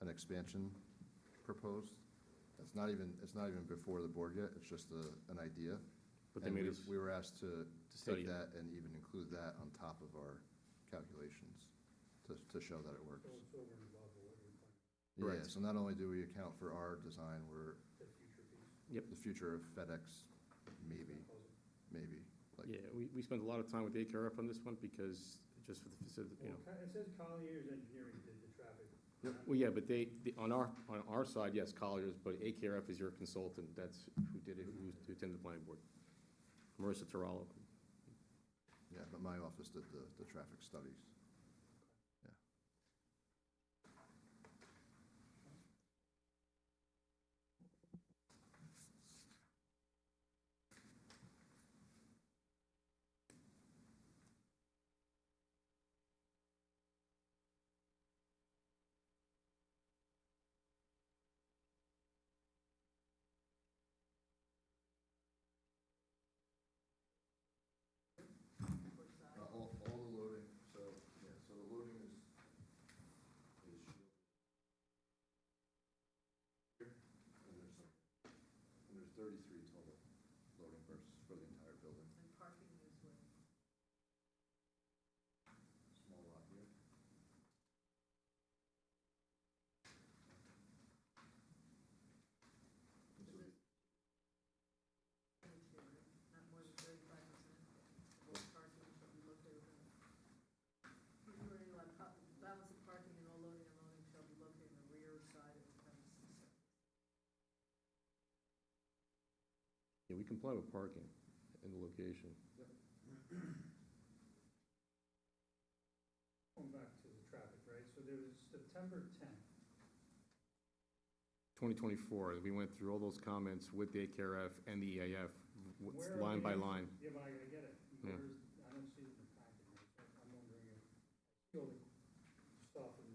expansion proposed. It's not even before the board yet, it's just an idea. But they And made us we were asked to study take it. that and even include that on top of our calculations to show that it works. So it's over and above what you're planning, Yeah, Correct. so not only do we account for our design, we're, the future piece. Yep. the future of FedEx, maybe, like. Yeah, we spent a lot of time with AKRF on this one because just for the, you know. Well, it says Collier's Engineering did the traffic. Well, yeah, but on our side, yes, Colliers, but AKRF is your consultant, that's who did it, who attended the planning board. Marissa Tarallo. Yeah, but my office did the traffic studies. Yeah. All the loading, so the loading is shielded. Here, and there's 33 total loading berths for the entire building. And parking is where? Small lot here. Not more than 35%. All parking shall be located within. Usually, balance of parking and all loading and unloading shall be located in the rear side of the premises. Yeah, we comply with parking in the location. Going back to the traffic, right, so there was September 10th. 2024, we went through all those comments with the AKRF and the EAF, Where are line the by answers? line. Yeah, but I get it. Yeah. I don't see it in the packet, so I'm wondering if, I see all the stuff and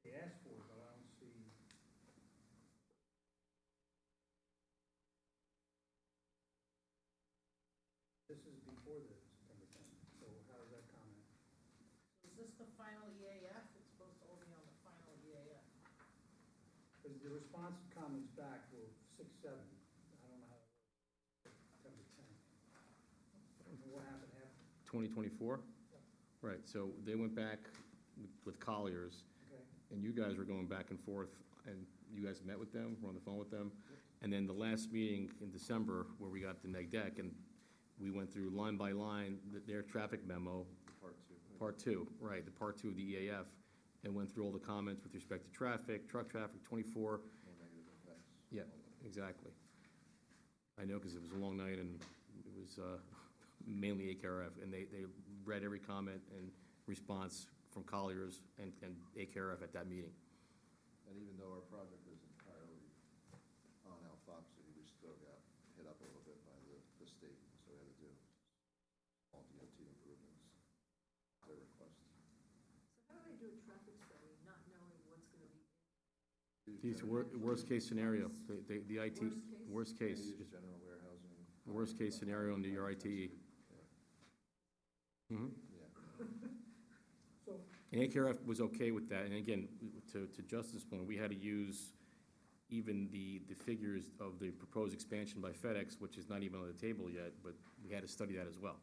they asked for, but I don't see. This is before the September 10th, so how does that comment? So is this the final EAF? It's supposed to all be on the final EAF. Because the responsive comments back were 6/7. I don't know how it works. September 10th. And what happened after? 2024? Right, so they went back with Colliers, Okay. and you guys were going back and forth, and you guys met with them, were on the phone with them. And then the last meeting in December, where we got the neg deck, and we went through line by line, their traffic memo, Part two. the part two of the EAF, and went through all the comments with respect to traffic, truck traffic, 24. No negative effects. Yeah, exactly. I know, because it was a long night, and it was mainly AKRF, and they read every comment and response from Colliers and AKRF at that meeting. And even though our project is entirely on Alphoxy, we still got hit up a little bit by the state and so we had to do. All DOT improvements, their request. So how do they do a traffic study, not knowing what's gonna be? These worst-case scenario, the IT, worst case, Use just general warehousing. worst-case scenario into your ITE. Mhm. Yeah. So, And AKRF was okay with that, and again, to Justin's point, we had to use even the figures of the proposed expansion by FedEx, which is not even on the table yet, but we had to study that as well.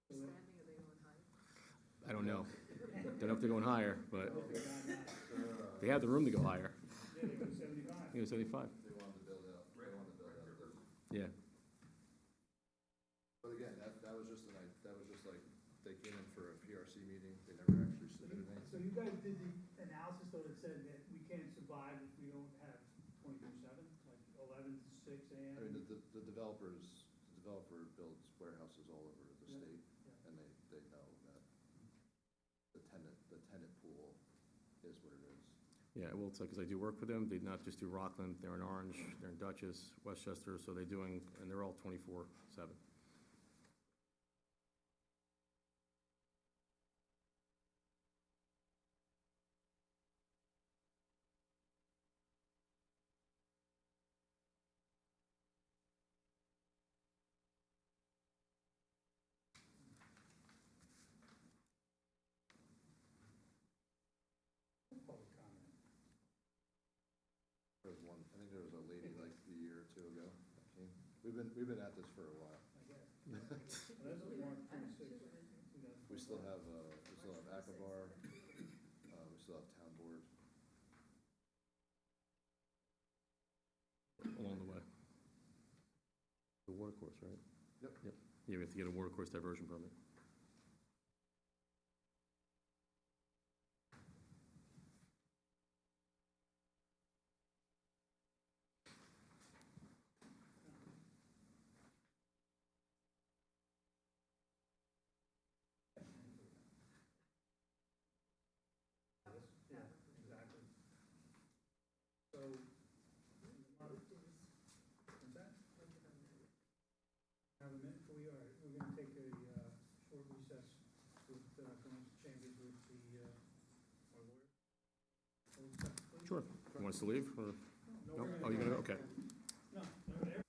Standing, are they going higher? I don't know. Don't know if they're going higher, but They're, they have the room to go higher. yeah, they go 75. I think it was 75. They wanted to build out, they wanted to build out their. Yeah. But again, that was just like, they came in for a PRC meeting, they never actually submitted So anything. you guys did the analysis though that said that we can't survive if we don't have 24/7, like 11 to 6 AM? I mean, the developer builds warehouses all over the Yeah, state, yeah. and they know that the tenant pool is what it is. Yeah, well, it's like, because I do work with them, they not just do Rockland, they're in Orange, they're in Dutchess, Westchester, so they're doing, and they're all 24/7. Public comment. There was one, I think there was a lady like a year or two ago that came. We've been at this for a while. I guess. Well, that's what March 26th, 2025. We still have Akabar, we still have Town Board. Along the way. The water course, right? Yep. Yep. Yeah, we have to get a water course diversion permit. Yeah, exactly. So, what's that? Have a minute for you, all right, we're gonna take a, short recess with, going to chambers with the, our lawyer. Hold a second, please. Sure. You want us to leave, or? No, No? we're Oh, you're gonna, go. okay. No, no, there.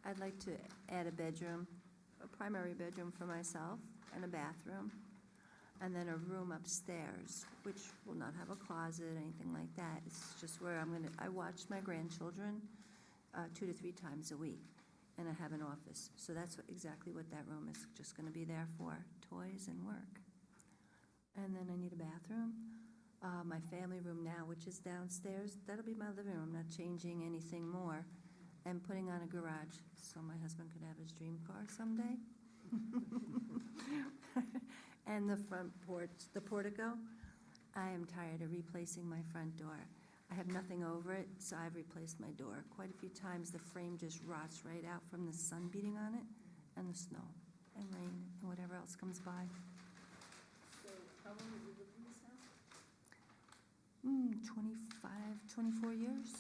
I'd like to add a bedroom, a primary bedroom for myself, and a bathroom, and then a room upstairs, which will not have a closet, anything like that. It's just where I watch my grandchildren 2 to 3 times a week, and I have an office. So that's exactly what that room is just gonna be there for, toys and work. And then I need a bathroom. My family room now, which is downstairs, that'll be my living room, not changing anything more. And putting on a garage, so my husband could have his dream car someday. And the front porch, the portico, I am tired of replacing my front door. I have nothing over it, so I've replaced my door. Quite a few times, the frame just rots right out from the sun beating on it, and the snow, and rain, and whatever else comes by. So how long have you lived in this house? 25, 24 years.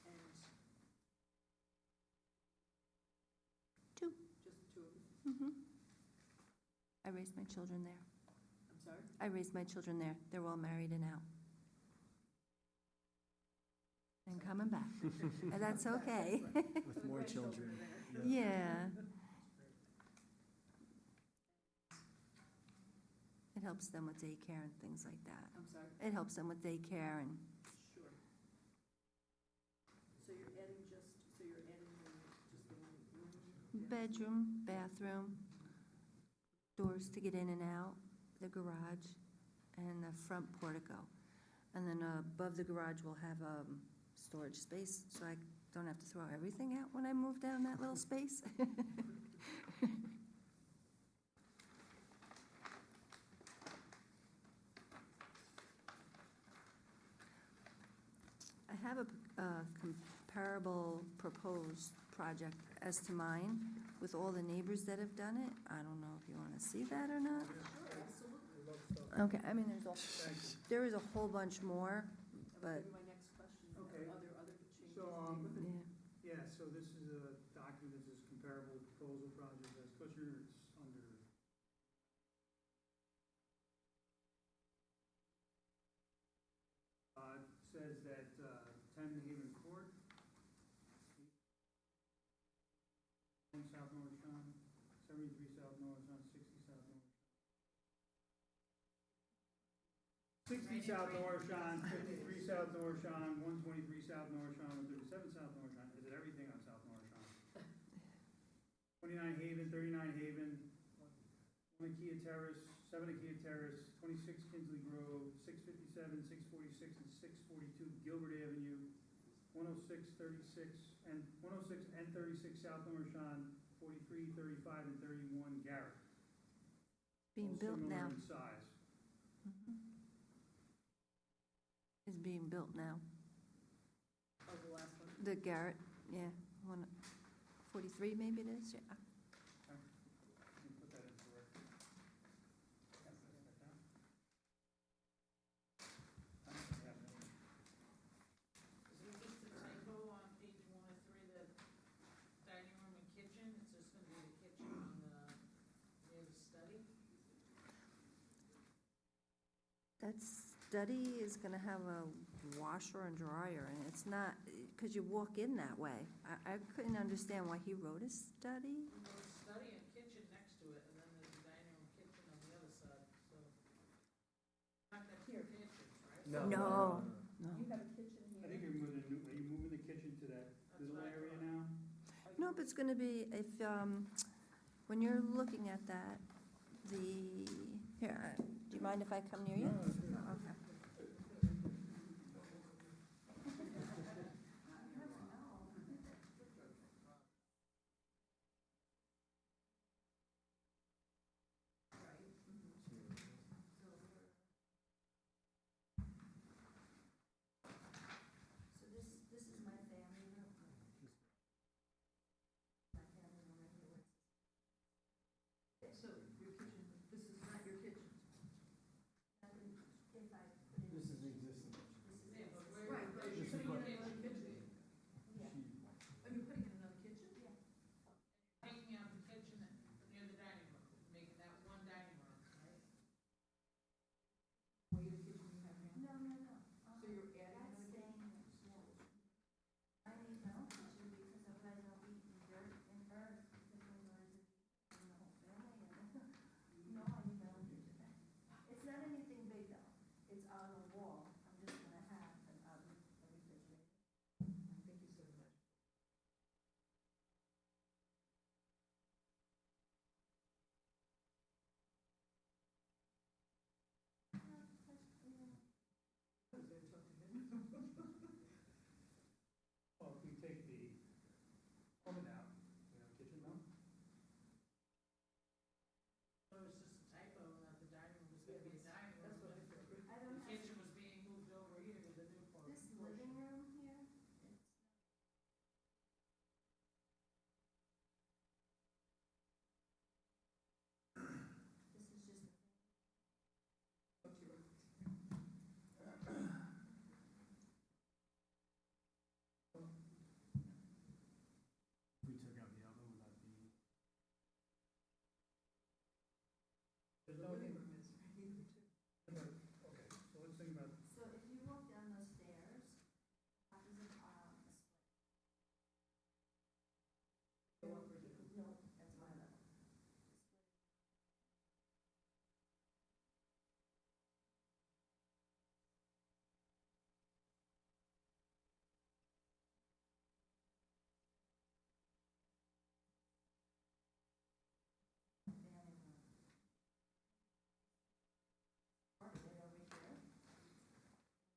And Two. just 2 of you? I raised my children there. I'm sorry? I raised my children there. They're all married and out. And coming back. And that's okay. With more children. Yeah. It helps them with daycare and things like that. I'm sorry? It helps them with daycare and, Sure. So you're adding just the one room? bedroom, bathroom, doors to get in and out, the garage, and the front portico. And then above the garage, we'll have storage space, so I don't have to throw everything out when I move down that little space. I have a comparable proposed project as to mine with all the neighbors that have done it. I don't know if you want to see that or not. Okay, I mean, there is a whole bunch more, but, Maybe my next question, Okay. are there other changes? So, yeah. yeah, so this is a document, this is comparable proposal project, that's Kushner, it's under. It says that, 10 Haven Court, South North Shore, 73 South North Shore, 60 South North Shore. 60 South North Shore, 53 South North Shore, 123 South North Shore, 137 South North Shore. Is it everything on South North Shore? 29 Haven, 39 Haven, 1 Akia Terrace, 7 Akia Terrace, 26 Kinsley Grove, 657, 646, and 642 Gilbert Avenue, 106, 36, and 106 and 36 South North Shore, 43, 35, and 31 Garrett. Being All built similar now. in size. Is being built now. Oh, the last one? The Garrett, yeah, 43 maybe it is, yeah. Okay. Let me put that into record. Pass that down. I don't have it. Is it just a typo on page 1 of 3, the dining room and kitchen? It's just gonna be the kitchen and near the study? That study is gonna have a washer and dryer, and it's not, because you walk in that way. I couldn't understand why he wrote a study. There's a study and kitchen next to it, and then there's a dining room, kitchen on the other side, so. Not that here kitchens, right? No. You have a kitchen I here? think are you moving the kitchen to that little area now? No, but it's gonna be, if, when you're looking at that, here, do you mind if I come near you? Okay. So this is my family room. My family room right here. So your kitchen, this is not your kitchen? there's the nothing, living room is right here too. okay, so let's think about, So if you walk down those stairs, opposite, Go up or down. no, that's my level. Part of it over here.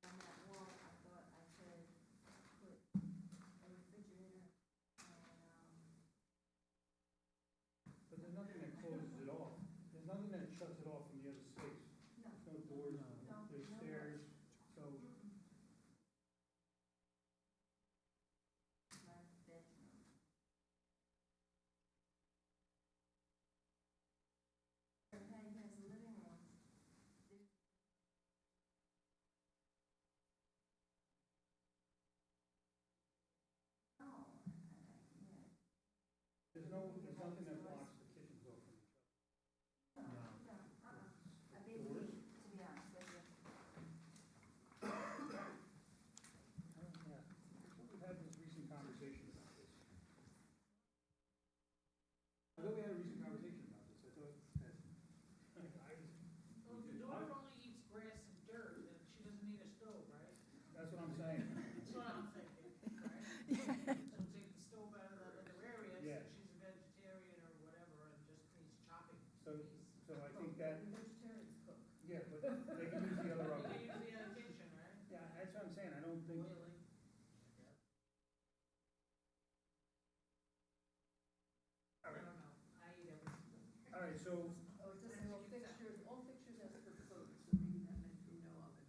On that wall, I thought I could put a refrigerator and, but there's nothing that closes it off. There's nothing that shuts it off from the other space. no, There's no doors, no, there's no stairs, so, my bedroom. Everybody has a living room. Oh, yeah. there's nothing that blocks the kitchens off from each other. No, a big leak, to be honest with you. Yeah, I thought we had this recent conversation about this. I thought we had a recent conversation about this, I thought that, I was, Well, if the daughter only eats grass and dirt, then she doesn't need a stove, right? that's what I'm saying. That's what I'm thinking, right? So take the stove out of that other area, Yeah. so she's a vegetarian or whatever, and just needs chopping. So, piece. so I think that, The vegetarians cook. yeah, but they can use the other You oven. can use the other kitchen, right? Yeah, that's what I'm saying, I don't think, Boiling. I don't know, I eat everything. all right, so, Oh, it doesn't, all fixtures as per code, so maybe that meant you know of it.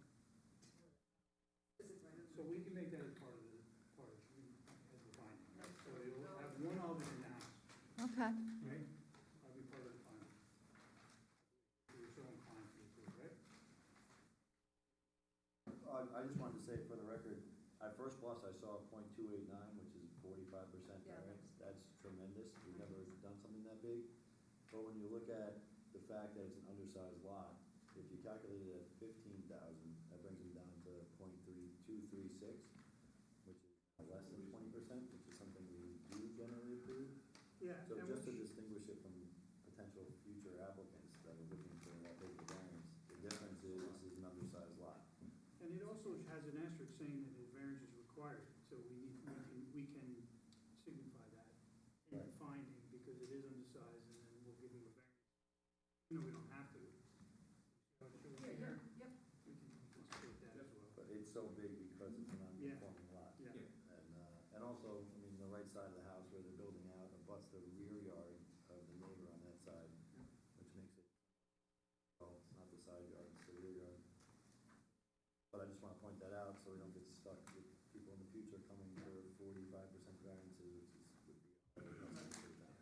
so we can make that as part of the as the finding, right? So you'll have one oven in the house, Okay. right? That'll be part of the finding. You're so inclined to approve, right? I just wanted to say for the record, at first blush, I saw .289, which is 45% Yeah, variance. That's tremendous. We've never done something that big. But when you look at the fact that it's an undersized lot, if you calculate it at 15,000, that brings them down to .3236, which is less than 20%, which is something we do generally approve. Yeah, So and just to which, distinguish it from potential future applicants that are looking for that big of a variance, the difference is this is an undersized lot. and it also has an asterisk saying that the variance is required, so we can signify that in the Right. finding, because it is undersized, and then we'll give you a variance. No, we don't have to. So it shows here. Yep. We can state that as well. But it's so big because it's a non-conforming lot. Yeah. And also, I mean, the right side of the house where they're building out abuts the rear yard of the neighbor on that side, which makes it, well, it's not the side yard, it's the rear yard. But I just want to point that out so we don't get stuck with people in the future coming for 45% variances, which is, would be. Yeah, we don't do that.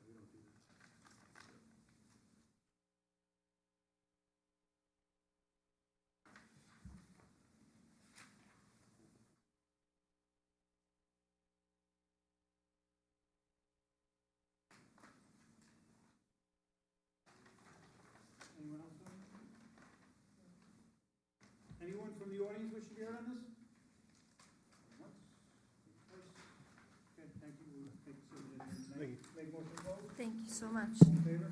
Anyone else? Anyone from the audience wish to be heard on this? Once, twice. Okay, thank you. We'll take some, make motion to close. Thank you so much. All in favor?